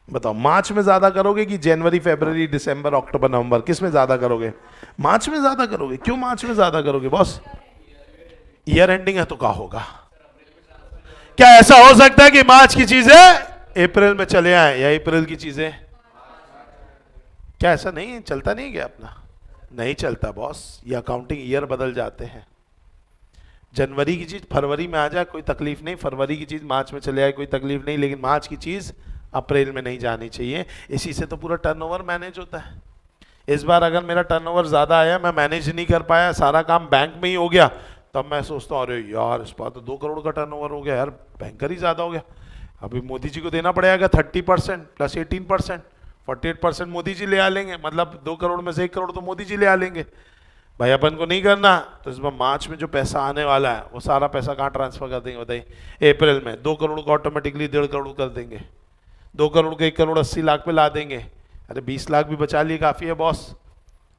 बताओ, मार्च में ज्यादा करोगे कि जनवरी फरवरी दिसंबर अक्टूबर नवंबर? किस में ज्यादा करोगे? मार्च में ज्यादा करोगे। क्यों मार्च में ज्यादा करोगे बॉस? ईयर एंडिंग है तो क्या होगा? क्या ऐसा हो सकता है कि मार्च की चीजें अप्रैल में चले आए या अप्रैल की चीजें? क्या ऐसा नहीं चलता? नहीं गया अपना? नहीं चलता बॉस, ये अकाउंटिंग ईयर बदल जाते हैं। जनवरी की चीज फरवरी में आ जाए कोई तकलीफ नहीं, फरवरी की चीज मार्च में चले आए कोई तकलीफ नहीं, लेकिन मार्च की चीज अप्रैल में नहीं जानी चाहिए। इसी से तो पूरा टर्नओवर मैनेज होता है। इस बार अगर मेरा टर्नओवर ज्यादा आया, मैं मैनेज नहीं कर पाया, सारा काम बैंक में ही हो गया, तब मैं सोचता हूँ अरे यार इस बार तो 2 करोड़ का टर्नओवर हो गया यार, बैंकर ही ज्यादा हो गया। अभी मोदी जी को देना पड़ेगा 30% प्लस 18%, 48% मोदी जी ले आ लेंगे। मतलब 2 करोड़ में से 1 करोड़ तो मोदी जी ले आ लेंगे। भाई अपन को नहीं करना, तो इस बार मार्च में जो पैसा आने वाला है वो सारा पैसा कहाँ ट्रांसफर कर देंगे बताइए? अप्रैल में 2 करोड़ को ऑटोमेटिकली 1.5 करोड़ कर देंगे। 2 करोड़ को 1 करोड़ 80 लाख पे ला देंगे। अरे 20 लाख भी बचा लिए, काफी है बॉस।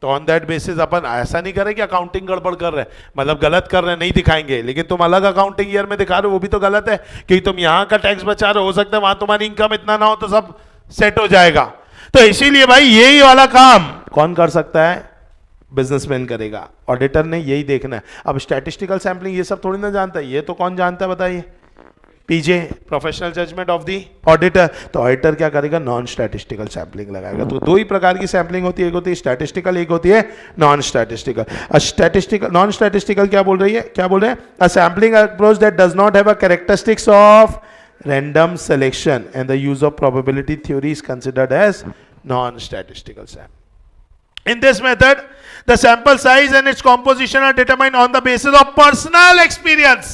तो ऑन दैट बेसिस अपन ऐसा नहीं करें कि अकाउंटिंग गड़बड़ कर रहे हैं, मतलब गलत कर रहे हैं, नहीं दिखाएंगे, लेकिन तुम अलग अकाउंटिंग ईयर में दिखा रहे हो, वो भी तो गलत है। क्योंकि तुम यहाँ का टैक्स बचा रहे हो सकता है वहां तुम्हारी इनकम इतना ना हो तो सब सेट हो जाएगा। तो इसीलिए भाई यही वाला काम कौन कर सकता है? बिजनेसमैन करेगा, ऑडिटर ने यही देखना है। अब स्टैटिस्टिकल सैंपलिंग ये सब थोड़ी ना जानता है, ये तो कौन जानता है बताइए, PJ, professional judgement of the auditor. तो ऑडिटर क्या करेगा, नॉन स्टैटिस्टिकल सैंपलिंग लगाएगा। तो दो ही प्रकार की सैंपलिंग होती है, एक होती है स्टैटिस्टिकल, एक होती है non statistical. Statistical, non statistical क्या बोल रही है, क्या बोल रहे हैं, a sampling approach that does not have a characteristics of random selection and the use of probability theory is considered as non-statistical sample. In this method, the sample size and its composition are determined on the basis of personal experience.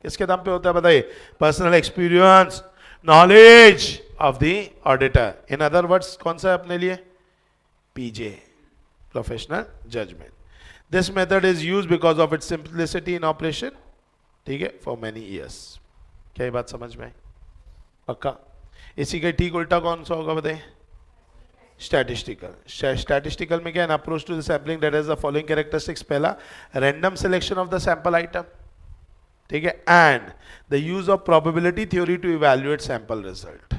किसके दम पे होता है बताइए, personal experience, knowledge of the auditor. In other words, कौन सा है अपने लिए, PJ, professional judgment. This method is used because of its simplicity in operation, ठीक है, for many years. क्या ये बात समझ में आई, पक्का। इसी का ठीक उल्टा कौन सा होगा बताइए, स्टैटिस्टिकल। स्टैटिस्टिकल में क्या है, approach to the sampling that has the following characteristics, पहला random selection of the sample item, ठीक है, and the use of probability theory to evaluate sample result.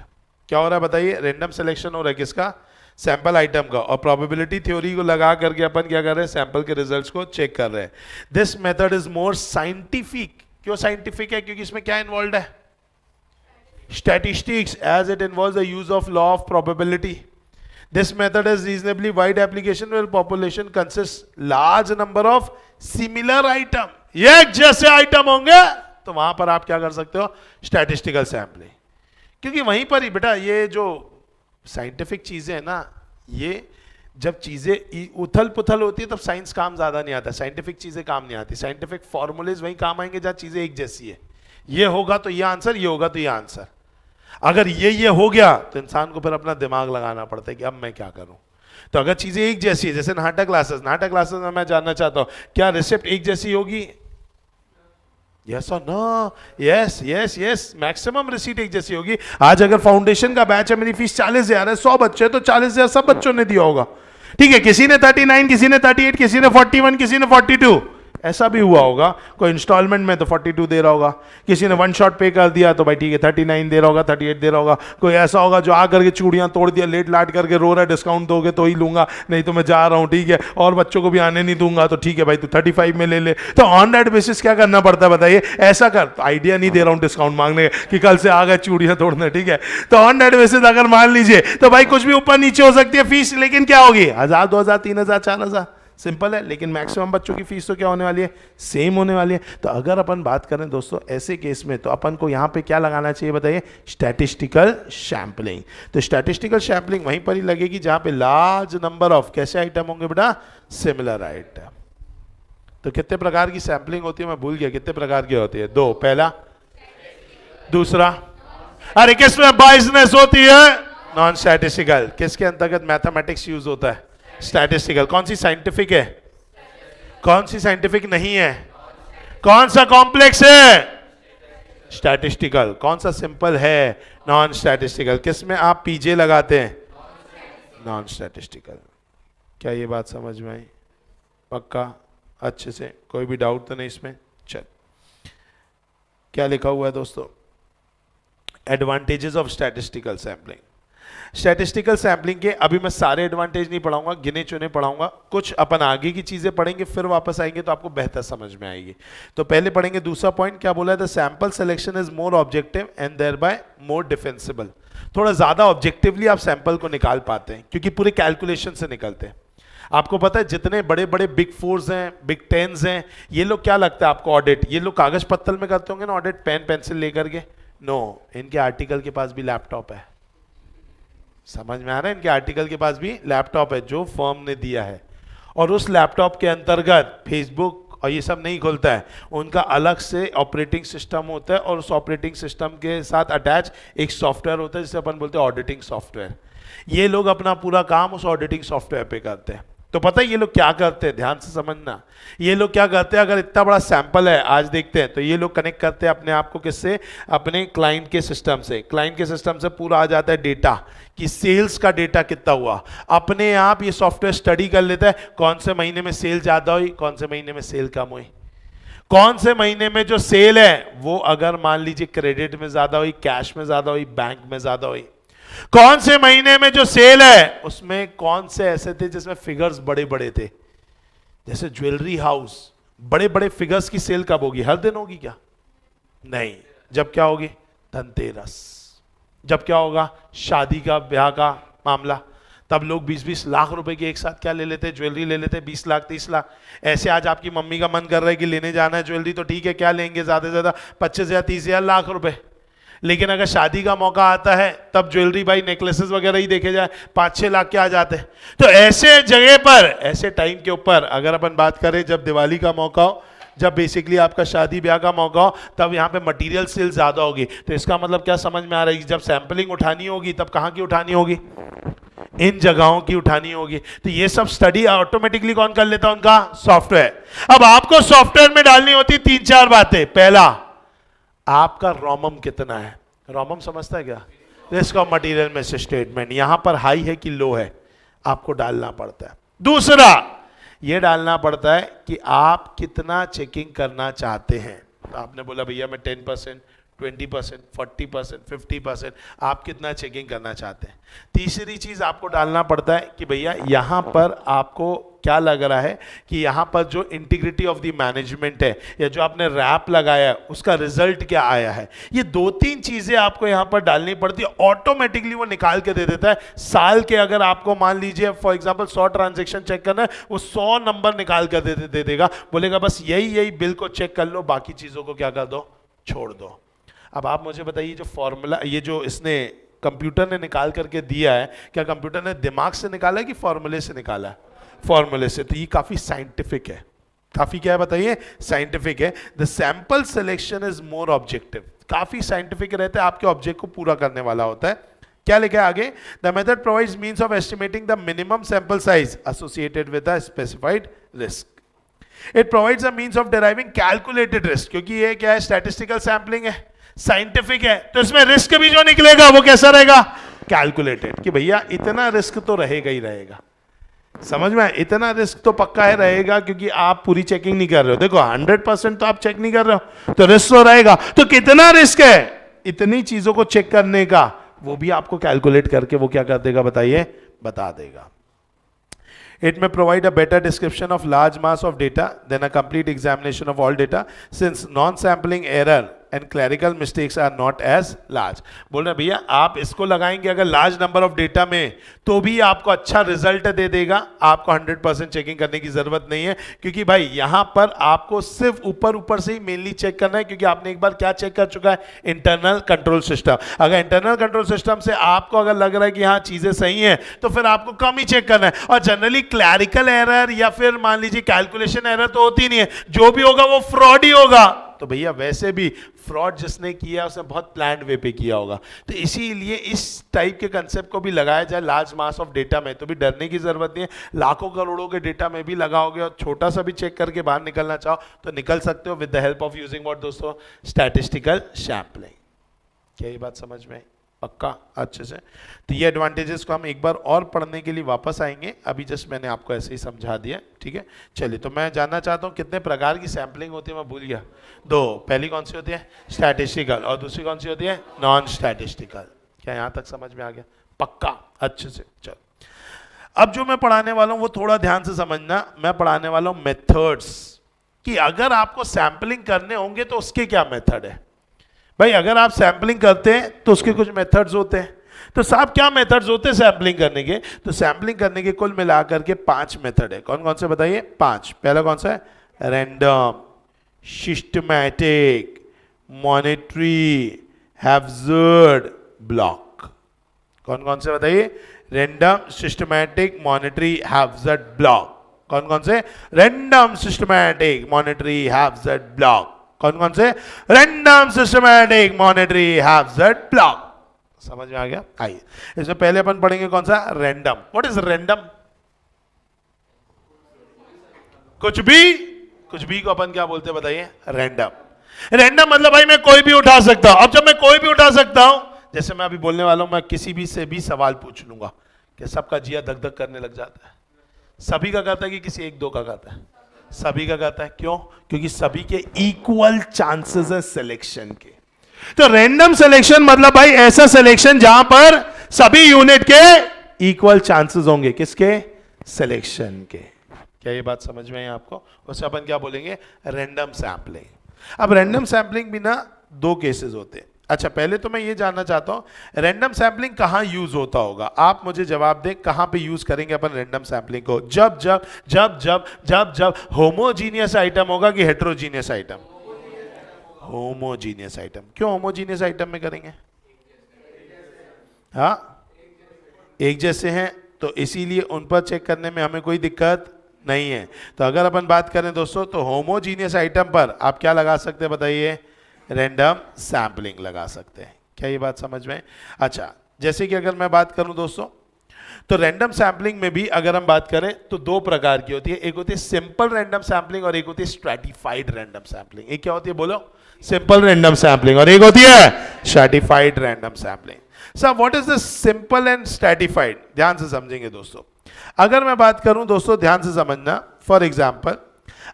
क्या हो रहा है बताइए, रैंडम सिलेक्शन हो रहा है किसका, सैंपल आइटम का, और प्रोबेबिलिटी थ्योरी को लगा करके अपन क्या कर रहे हैं, सैंपल के रिजल्ट्स को चेक कर रहे हैं। This method is more scientific. क्यों साइंटिफिक है, क्योंकि इसमें क्या इन्वॉल्व है, statistics, as it involves the use of law of probability. This method has reasonably wide application where population consists large number of similar item. एक जैसे item होंगे तो वहां पर आप क्या कर सकते हो, स्टैटिस्टिकल सैंपलिंग। क्योंकि वहीं पर ही बेटा ये जो साइंटिफिक चीजें है ना, ये जब चीजें उथल पुथल होती है तब साइंस काम ज्यादा नहीं आता, साइंटिफिक चीजें काम नहीं आती। साइंटिफिक फॉर्मूलेज वहीं काम आएंगे जहां चीजें एक जैसी है, ये होगा तो ये आंसर, ये होगा तो ये आंसर। अगर ये हो गया तो इंसान को फिर अपना दिमाग लगाना पड़ता है कि अब मैं क्या करूं। तो अगर चीजें एक जैसी है, जैसे नाटक क्लासेस में मैं जानना चाहता हूं क्या रिसिप्ट एक जैसी होगी, यस और no, yes yes yes, maximum receipt एक जैसी होगी। आज अगर फाउंडेशन का बैच है, मेरी फीस 40,000 है, 100 बच्चे तो 40,000 सब बच्चों ने दिया होगा, ठीक है, किसी ने 39, किसी ने 38, किसी ने 41, किसी ने 42, ऐसा भी हुआ होगा। कोई इंस्टॉलमेंट में तो 42 दे रहा होगा, किसी ने वन शॉट पे कर दिया तो भाई ठीक है 39 दे रहा होगा, 38 दे रहा होगा। कोई ऐसा होगा जो आ करके चूड़ियां तोड़ दिया, लेट लाट करके रो रहा है, डिस्काउंट दोगे तो ही लूंगा, नहीं तो मैं जा रहा हूं, ठीक है, और बच्चों को भी आने नहीं दूंगा, तो ठीक है भाई तू 35 में ले ले। तो ऑन दैट बेसिस क्या करना पड़ता है बताइए, ऐसा कर, तो आइडिया नहीं दे रहा हूं डिस्काउंट मांगने कि कल से आ गए चूड़ियां तोड़ने, ठीक है। तो ऑन दैट बेसिस अगर मान लीजिए तो भाई कुछ भी ऊपर नीचे हो सकती है फीस, लेकिन क्या होगी, 1000, 2000, 3000, 4000, सिंपल है। लेकिन मैक्सिमम बच्चों की फीस तो क्या होने वाली है, सेम होने वाली है। तो अगर अपन बात करें दोस्तों ऐसे केस में, तो अपन को यहां पे क्या लगाना चाहिए बताइए, स्टैटिस्टिकल सैंपलिंग। तो स्टैटिस्टिकल सैंपलिंग वहीं पर ही लगेगी जहां पे लार्ज नंबर ऑफ कैसे आइटम होंगे बेटा, सिमिलर आइटम। तो कितने प्रकार की सैंपलिंग होती है मैं भूल गया, कितने प्रकार की होती है, 2, पहला, दूसरा, अरे किसमें बाइसनेस होती है, नॉन स्टैटिस्टिकल। किसके अंतर्गत मैथमेटिक्स यूज होता है, स्टैटिस्टिकल। कौन सी साइंटिफिक है, कौन सी साइंटिफिक नहीं है, कौन सा कॉम्प्लेक्स है, स्टैटिस्टिकल। कौन सा सिंपल है, नॉन स्टैटिस्टिकल। किसमें आप पीजे लगाते हैं, नॉन स्टैटिस्टिकल। क्या ये बात समझ में आई, पक्का, अच्छे से, कोई भी डाउट तो नहीं इसमें। चल क्या लिखा हुआ है दोस्तों, advantages of statistical sampling. Statistical sampling के अभी मैं सारे एडवांटेज नहीं पढ़ाऊंगा, गिने चुने पढ़ाऊंगा, कुछ अपन आगे की चीजें पढ़ेंगे, फिर वापस आएंगे तो आपको बेहतर समझ में आएगी। तो पहले पढ़ेंगे दूसरा पॉइंट, क्या बोला है, the sample selection is more objective and thereby more defensible. थोड़ा ज्यादा ऑब्जेक्टिवली आप सैंपल को निकाल पाते हैं, क्योंकि पूरे कैलकुलेशन से निकलते हैं। आपको पता है जितने बड़े बड़े बिग 4s हैं, बिग 10s हैं, ये लोग क्या लगता है आपको ऑडिट, ये लोग कागज पत्तल में करते होंगे ना ऑडिट, पेन पेंसिल लेकर के, नो, इनके आर्टिकल के पास भी लैपटॉप है। समझ में आ रहा है, इनके आर्टिकल के पास भी लैपटॉप है जो फर्म ने दिया है, और उस लैपटॉप के अंतर्गत फेसबुक और ये सब नहीं खुलता है, उनका अलग से ऑपरेटिंग सिस्टम होता है, और उस ऑपरेटिंग सिस्टम के साथ अटैच एक सॉफ्टवेयर होता है जिसे अपन बोलते हैं ऑडिटिंग सॉफ्टवेयर। ये लोग अपना पूरा काम उस ऑडिटिंग सॉफ्टवेयर पे करते हैं। तो पता है ये लोग क्या करते हैं, ध्यान से समझना, ये लोग क्या करते हैं, अगर इतना बड़ा सैंपल है आज देखते हैं, तो ये लोग कनेक्ट करते हैं अपने आप को किससे, अपने क्लाइंट के सिस्टम से। क्लाइंट के सिस्टम से पूरा आ जाता है डेटा कि सेल्स का डेटा कितना हुआ, अपने आप ये सॉफ्टवेयर स्टडी कर लेता है, कौन से महीने में सेल ज्यादा हुई, कौन से महीने में सेल कम हुई, कौन से महीने में जो सेल है वो अगर मान लीजिए क्रेडिट में ज्यादा हुई, कैश में ज्यादा हुई, बैंक में ज्यादा हुई, कौन से महीने में जो सेल है उसमें कौन से ऐसे थे जिसमें फिगर्स बड़े बड़े थे, जैसे ज्वेलरी हाउस, बड़े बड़े फिगर्स की सेल कब होगी? हर दिन होगी क्या? नहीं। जब क्या होगी? धनतेरस। जब क्या होगा? शादी का, ब्याह का मामला, तब लोग 20-20 लाख रुपए के एक साथ क्या ले लेते? ज्वेलरी ले लेते, 20 लाख 30 लाख। ऐसे आज आपकी मम्मी का मन कर रहा है कि लेने जाना है ज्वेलरी, तो ठीक है, क्या लेंगे? ज्यादा से ज्यादा 25 या 30 हजार लाख रुपए। लेकिन अगर शादी का मौका आता है तब ज्वेलरी, भाई नेकलेसेस वगैरह ही देखे जाए 5-6 लाख के आ जाते हैं। तो ऐसे जगह पर, ऐसे टाइम के ऊपर अगर अपन बात करें, जब दिवाली का मौका हो, जब बेसिकली आपका शादी ब्याह का मौका हो, तब यहाँ पे मटेरियल सेल ज्यादा होगी। तो इसका मतलब क्या समझ में आ रहा है? जब सैंपलिंग उठानी होगी तब कहाँ की उठानी होगी? इन जगहों की उठानी होगी। तो ये सब स्टडी ऑटोमेटिकली कौन कर लेता है? उनका सॉफ्टवेयर। अब आपको सॉफ्टवेयर में डालनी होती 3-4 बातें। पहला, आपका रोमम कितना है? रोमम समझता है क्या? रिस्क ऑफ मटेरियल में से स्टेटमेंट, यहां पर हाई है कि लो है, आपको डालना पड़ता है। दूसरा, यह डालना पड़ता है कि आप कितना चेकिंग करना चाहते हैं। तो आपने बोला भैया मैं 10%, 20%, 40%, 50%, आप कितना चेकिंग करना चाहते हैं। तीसरी चीज आपको डालना पड़ता है कि भैया यहां पर आपको क्या लग रहा है कि यहां पर जो इंटीग्रिटी ऑफ द मैनेजमेंट है, या जो आपने रैप लगाया है, उसका रिजल्ट क्या आया है। ये 2-3 चीजें आपको यहां पर डालनी पड़ती है, ऑटोमेटिकली वो निकाल के दे देता है। साल के अगर आपको मान लीजिए फॉर एग्जांपल 100 ट्रांजैक्शन चेक करना है, वो 100 नंबर निकाल कर दे देगा, बोलेगा बस यही बिल को चेक कर लो, बाकी चीजों को क्या कर दो? छोड़ दो। अब आप मुझे बताइए, जो फॉर्मूला, ये जो इसने कंप्यूटर ने निकाल करके दिया है, क्या कंप्यूटर ने दिमाग से निकाला है कि फॉर्मूले से निकाला है? फॉर्मूले से। तो ये काफी साइंटिफिक है। काफी क्या है बताइए? साइंटिफिक है। The sample selection is more objective. काफी साइंटिफिक रहता है, आपके ऑब्जेक्ट को पूरा करने वाला होता है। क्या लिखा है आगे? The method provides means of estimating the minimum sample size associated with the specified risk. It provides a means of deriving calculated risk, क्योंकि ये क्या है? स्टैटिस्टिकल सैंपलिंग है, साइंटिफिक है, तो इसमें रिस्क भी जो निकलेगा वो कैसा रहेगा? कैलकुलेटेड। कि भैया इतना रिस्क तो रहेगा ही रहेगा। समझ में? इतना रिस्क तो पक्का है रहेगा, क्योंकि आप पूरी चेकिंग नहीं कर रहे हो। देखो 100% तो आप चेक नहीं कर रहे हो, तो रिस्क तो रहेगा। तो कितना रिस्क है इतनी चीजों को चेक करने का, वो भी आपको कैलकुलेट करके वो क्या कर देगा बताइए? बता देगा। It may provide a better description of large mass of data than a complete examination of all data, since non-sampling error and clerical mistakes are not as large. बोल रहे भैया आप इसको लगाएंगे अगर लार्ज नंबर ऑफ डेटा में, तो भी आपको अच्छा रिजल्ट दे देगा। आपको 100% चेकिंग करने की जरूरत नहीं है, क्योंकि भाई यहां पर आपको सिर्फ ऊपर से ही मेनली चेक करना है, क्योंकि आपने एक बार क्या चेक कर चुका है? Internal control system. अगर इंटरनल कंट्रोल सिस्टम से आपको अगर लग रहा है कि हाँ चीजें सही हैं, तो फिर आपको कम ही चेक करना है। और जनरली क्लैरिकल एरर या फिर मान लीजिए कैलकुलेशन एरर तो होती नहीं है, जो भी होगा वो फ्रॉड ही होगा। तो भैया वैसे भी फ्रॉड जिसने किया उसने बहुत प्लान्ड वे पे किया होगा। तो इसीलिए इस टाइप के कंसेप्ट को भी लगाया जाए लार्ज मास ऑफ डेटा में, तो भी डरने की जरूरत नहीं है। लाखों करोड़ों के डेटा में भी लगाओगे और छोटा सा भी चेक करके बाहर निकलना चाहो तो निकल सकते हो, with the help of using what दोस्तों? Statistical sampling. क्या ये बात समझ में आई? पक्का? अच्छे से। तो ये एडवांटेजेस को हम एक बार और पढ़ने के लिए वापस आएंगे, अभी जस्ट मैंने आपको ऐसे ही समझा दिया, ठीक है। चलिए, तो मैं जानना चाहता हूँ कितने प्रकार की सैम्पलिंग होती है? मैं भूल गया। 2। पहली कौन सी होती है? स्टैटिस्टिकल। और दूसरी कौन सी होती है? Non statistical. क्या यहाँ तक समझ में आ गया? पक्का? अच्छे से। चलो, अब जो मैं पढ़ाने वाला हूँ वो थोड़ा ध्यान से समझना। मैं पढ़ाने वाला हूँ मेथड्स, कि अगर आपको सैम्पलिंग करने होंगे तो उसके क्या मेथड है। भाई अगर आप सैंपलिंग करते हैं तो उसके कुछ मेथड्स होते हैं। तो साहब क्या मेथड्स होते हैं सैंपलिंग करने के? तो सैंपलिंग करने के कुल मिलाकर के 5 मेथड है। कौन कौन से बताइए? 5। पहला कौन सा है? Random, systematic, monetary, hazard, block. कौन कौन से बताइए? Random, systematic, monetary, hazard, block. कौन कौन से? Random, systematic, monetary, hazard, block. कौन कौन से? Random, systematic, monetary, hazard, block. समझ में आ गया? आइए, इसमें पहले अपन पढ़ेंगे कौन सा? रैंडम। What is random? कुछ भी को अपन क्या बोलते हैं बताइए? रैंडम। रैंडम मतलब भाई मैं कोई भी उठा सकता हूं। अब जब मैं कोई भी उठा सकता हूं, जैसे मैं अभी बोलने वाला हूं, मैं किसी भी से भी सवाल पूछ लूंगा, कि सबका जिया धक धक करने लग जाता है। सभी का कहता है कि किसी 1-2 का कहता है? सभी का कहता है। क्यों? क्योंकि सभी के इक्वल चांसेस है सिलेक्शन के। तो रैंडम सिलेक्शन मतलब भाई ऐसा सिलेक्शन जहां पर सभी यूनिट के इक्वल चांसेस होंगे। किसके? सिलेक्शन के। क्या ये बात समझ में आई आपको? उसे अपन क्या बोलेंगे? Random sampling. अब रैंडम सैम्पलिंग भी ना दो केसेस होते हैं। अच्छा, पहले तो मैं ये जानना चाहता हूं रैंडम सैम्पलिंग कहां यूज होता होगा। आप मुझे जवाब दें, कहां पे यूज करेंगे अपन रैंडम सैम्पलिंग को? जब जब जब जब जब जब होमोजीनियस आइटम होगा कि हेट्रोजीनियस आइटम? Homogeneous item. क्यों होमोजीनियस आइटम में करेंगे? हाँ, एक जैसे हैं तो इसीलिए उन पर चेक करने में हमें कोई दिक्कत नहीं है। तो अगर अपन बात करें दोस्तों तो होमोजीनियस आइटम पर आप क्या लगा सकते हैं बताइए? रैंडम सैम्पलिंग लगा सकते हैं। क्या ये बात समझ में? अच्छा, जैसे कि अगर मैं बात करूं दोस्तों तो रैंडम सैम्पलिंग में भी अगर हम बात करें तो दो प्रकार की होती है। एक होती है सिंपल रैंडम सैम्पलिंग और एक होती है स्ट्रैटिफाइड रैंडम सैम्पलिंग। एक क्या होती है बोलो? सिंपल रैंडम सैम्पलिंग और एक होती है stratified random sampling. Sir what is the simple and stratified? ध्यान से समझेंगे दोस्तों। अगर मैं बात करूं दोस्तों, ध्यान से समझना, फॉर एग्जाम्पल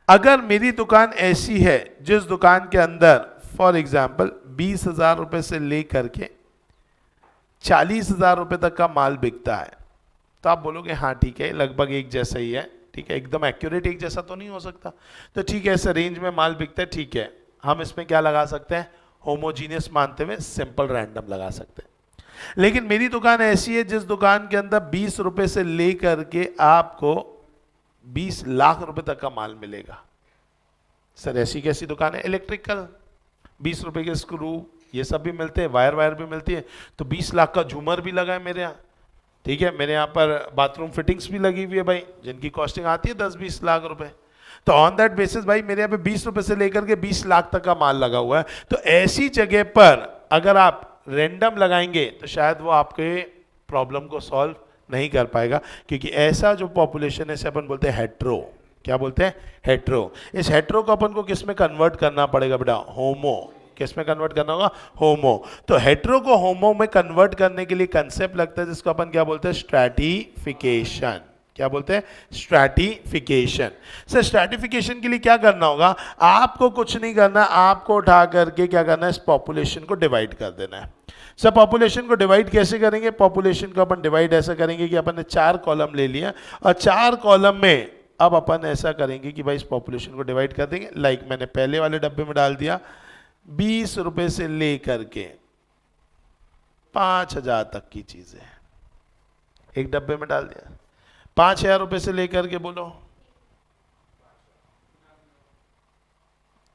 अगर मेरी दुकान ऐसी है जिस दुकान के अंदर फॉर एग्जाम्पल 20,000 रुपए से लेकर के 40,000 रुपए तक का माल बिकता है, तो आप बोलोगे हाँ ठीक है, लगभग एक जैसा ही है, ठीक है, एकदम एक्यूरेट एक जैसा तो नहीं हो सकता, तो ठीक है ऐसे रेंज में माल बिकता है, ठीक है, हम इसमें क्या लगा सकते हैं? होमोजीनियस मानते हुए सिंपल रैंडम लगा सकते हैं। लेकिन मेरी दुकान ऐसी है जिस दुकान के अंदर 20 रुपए से लेकर के आपको 20 लाख रुपए तक का माल मिलेगा। सर ऐसी कैसी दुकान है? इलेक्ट्रिकल, 20 रुपए के स्क्रू ये सब भी मिलते हैं, वायर भी मिलती है, तो 20 लाख का झूमर भी लगा है मेरे यहाँ, ठीक है, मेरे यहाँ पर बाथरूम फिटिंग्स भी लगी हुई है भाई, जिनकी कॉस्टिंग आती है 10-20 लाख रुपए। तो ऑन दैट बेसिस भाई मेरे यहाँ पे 20 रुपए से लेकर के 20 लाख तक का माल लगा हुआ है। तो ऐसी जगह पर अगर आप रैंडम लगाएंगे तो शायद वो आपके प्रॉब्लम को सॉल्व नहीं कर पाएगा, क्योंकि ऐसा जो पॉपुलेशन है इसे अपन बोलते हैं हेट्रो। क्या बोलते हैं? हेट्रो। इस हेट्रो को अपन को किस में कन्वर्ट करना पड़ेगा बेटा? होमो। किस में कन्वर्ट करना होगा? होमो। तो हेट्रो को होमो में कन्वर्ट करने के लिए कंसेप्ट लगता है जिसको अपन क्या बोलते हैं? स्ट्रैटिफिकेशन। क्या बोलते हैं? स्ट्रैटिफिकेशन। सर स्ट्रैटिफिकेशन के लिए क्या करना होगा? आपको कुछ नहीं करना, आपको उठा करके क्या करना है? इस पॉपुलेशन को डिवाइड कर देना है। सर पॉपुलेशन को डिवाइड कैसे करेंगे? पॉपुलेशन को अपन डिवाइड ऐसा करेंगे कि अपन ने 4 कॉलम ले लिया और 4 कॉलम में अब अपन ऐसा करेंगे कि भाई इस पॉपुलेशन को डिवाइड कर देंगे। लाइक मैंने पहले वाले डब्बे में डाल दिया 20 रुपए से लेकर के 5,000 तक की चीजें एक डब्बे में डाल दिया। 5,000 रुपए से लेकर के बोलो,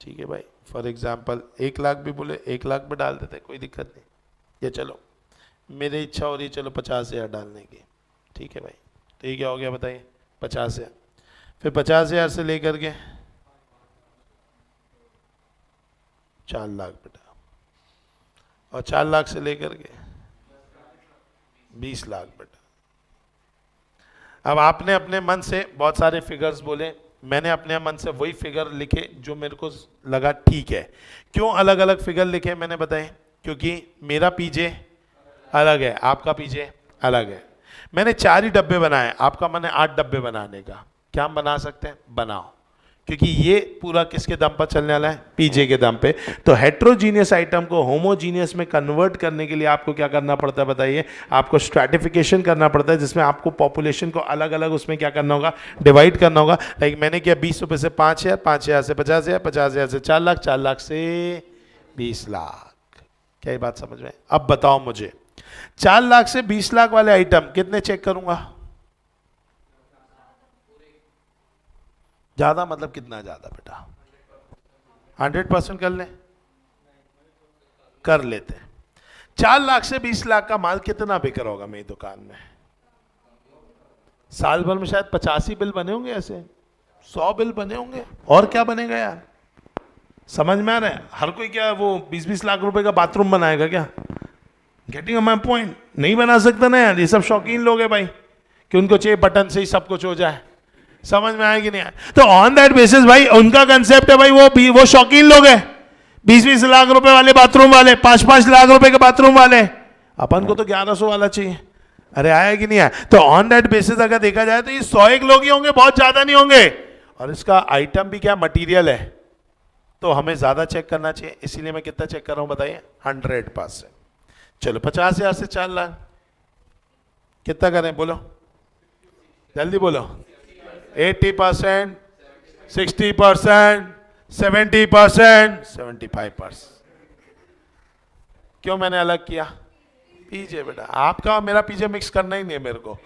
ठीक है भाई, फॉर एग्जाम्पल 1 लाख भी बोले 1 लाख में डाल देते, कोई दिक्कत नहीं। ये चलो मेरी इच्छा हो रही है चलो 50,000 डालने की, ठीक है भाई, तो ये क्या हो गया बताइए? 50,000। फिर 50,000 से लेकर के 4 लाख बेटा, और 4 लाख से लेकर के 20 लाख बेटा। अब आपने अपने मन से बहुत सारे फिगर्स बोले, मैंने अपने मन से वही फिगर लिखे जो मेरे को लगा ठीक है। क्यों अलग अलग फिगर लिखे मैंने बताए? क्योंकि मेरा पीजे अलग है, आपका पीजे अलग है। मैंने 4 ही डब्बे बनाए, आपका मन है 8 डब्बे बनाने का। क्या हम बना सकते हैं? बनाओ, क्योंकि ये पूरा किसके दम पर चलने वाला है? पीजे के दम पे। तो हेट्रोजीनियस आइटम को होमोजीनियस में कन्वर्ट करने के लिए आपको क्या करना पड़ता है बताइए? आपको स्ट्रैटिफिकेशन करना पड़ता है, जिसमें आपको पॉपुलेशन को अलग अलग उसमें क्या करना होगा? डिवाइड करना होगा। लाइक मैंने किया 20 रुपए से 5,000, 5,000 से 50,000, 50,000 से 4 लाख, 4 लाख से 20 लाख। क्या ये बात समझ में? अब बताओ मुझे 4 लाख से 20 लाख वाले आइटम कितने चेक करूंगा? ज्यादा मतलब कितना ज्यादा बेटा? 100% कर ले, कर लेते हैं। 4 लाख से 20 लाख का माल कितना बिक रहा होगा मेरी दुकान में? साल भर में शायद 85 बिल बने होंगे, ऐसे 100 बिल बने होंगे, और क्या बनेगा यार? समझ में आ रहा है? हर कोई क्या वो 20-20 लाख रुपए का बाथरूम बनाएगा क्या? Getting my point? नहीं बना सकता ना यार, ये सब शौकीन लोग हैं भाई, कि उनको चाहिए बटन से ही सब कुछ हो जाए। समझ में आएगी नहीं आए? तो ऑन दैट बेसिस भाई उनका कंसेप्ट है भाई, वो शौकीन लोग हैं, 20-20 लाख रुपए वाले बाथरूम वाले, 5-5 लाख रुपए के बाथरूम वाले। अपन को तो 1100 वाला चाहिए। अरे आया कि नहीं आया? तो ऑन दैट बेसिस अगर देखा जाए तो ये 101 लोग ही होंगे, बहुत ज्यादा नहीं होंगे। और इसका आइटम भी क्या मटीरियल है, तो हमें ज्यादा चेक करना चाहिए। इसीलिए मैं कितना चेक कर रहा हूं बताइए? 100%। चलो 50,000 से 4 लाख कितना करें बोलो, जल्दी बोलो। 80%, 60%, 70%, 75%। क्यों मैंने अलग किया? पीजे बेटा, आपका और मेरा पीजे मिक्स करना ही नहीं है मेरे को।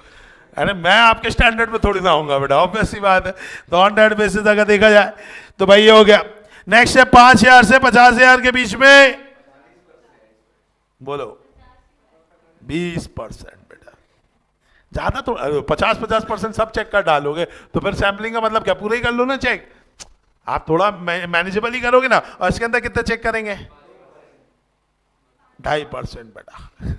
अरे मैं आपके स्टैंडर्ड पे थोड़ी ना आऊंगा बेटा, ऑब्वियस सी बात है। तो ऑन दैट बेसिस अगर देखा जाए तो भाई ये हो गया। नेक्स्ट है 5,000 से 50,000 के बीच में, बोलो 20% बेटा। ज्यादा तो 50% सब चेक कर डालोगे तो फिर सैम्पलिंग का मतलब क्या, पूरा ही कर लो ना चेक। आप थोड़ा मैनेजेबल ही करोगे ना। और इसके अंदर कितना चेक करेंगे? 2.5% बेटा।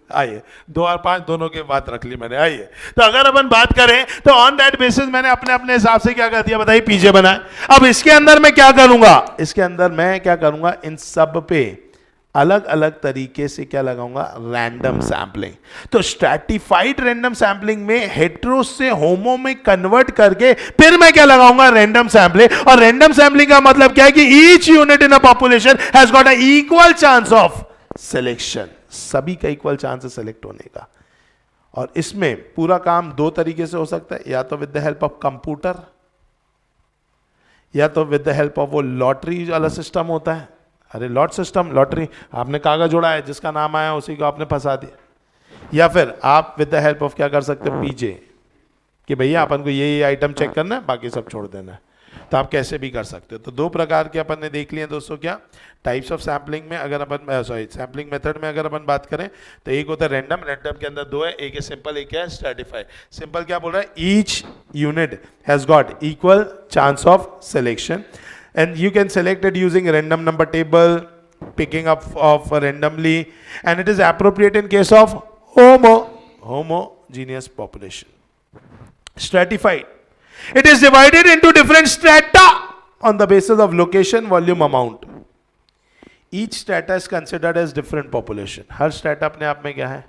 आइए 2 और 5 दोनों की बात रख ली मैंने। आइए तो अगर अपन बात करें तो ऑन दैट बेसिस मैंने अपने अपने हिसाब से क्या कर दिया बताइए, पीजे बनाए। अब इसके अंदर मैं क्या करूंगा, इसके अंदर मैं क्या करूंगा, इन सब पे अलग अलग तरीके से क्या लगाऊंगा, रैंडम सैंपलिंग। तो स्ट्रैटिफाइड रैंडम सैंपलिंग में हेटेरो से होमो में कन्वर्ट करके फिर मैं क्या लगाऊंगा, रैंडम सैंपलिंग। और रैंडम सैंपलिंग का मतलब क्या है कि each unit in a population has got a equal chance of selection, सभी का इक्वल चांस है सिलेक्ट होने का। और इसमें पूरा काम 2 तरीके से हो सकता है, या तो with the help of computer, या तो विद द हेल्प ऑफ वो लॉटरी वाला सिस्टम होता है। अरे लॉट सिस्टम, लॉटरी, आपने कागज जोड़ा है, जिसका नाम आया उसी को आपने फंसा दिया। या फिर आप विद द हेल्प ऑफ क्या कर सकते हो, पीजे, कि भैया अपन को ये आइटम चेक करना है, बाकी सब छोड़ देना है। तो आप कैसे भी कर सकते हो। तो 2 प्रकार के अपन ने देख लिए दोस्तों, क्या टाइप्स ऑफ सैम्पलिंग में अगर अपन सैम्पलिंग मेथड में अगर अपन बात करें तो एक होता है रैंडम, रैंडम के अंदर 2 है, एक है सिंपल, एक है स्ट्रैटिफाइड। सिंपल क्या बोल रहा है, each unit has got equal chance of selection and you can select it using random number table, picking up of randomly, and it is appropriate in case of homogeneous population. Stratified, it is divided into different strata on the basis of location, volume, amount. Each strata is considered as different population. Her strata अपने आप में क्या है,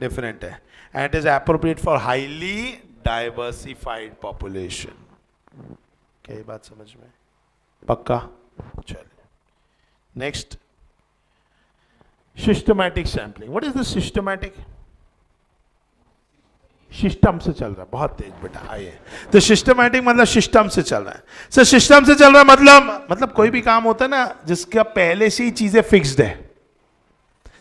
different है, and it is appropriate for highly diversified population. क्या ये बात समझ में पक्का? चलिए next, systematic sampling. What is the systematic? System से चल रहा है, बहुत तेज बेटा। आइए तो सिस्टमैटिक मतलब सिस्टम से चल रहा है। सर सिस्टम से चल रहा है मतलब कोई भी काम होता है ना जिसका पहले से ही चीजें फिक्स्ड है।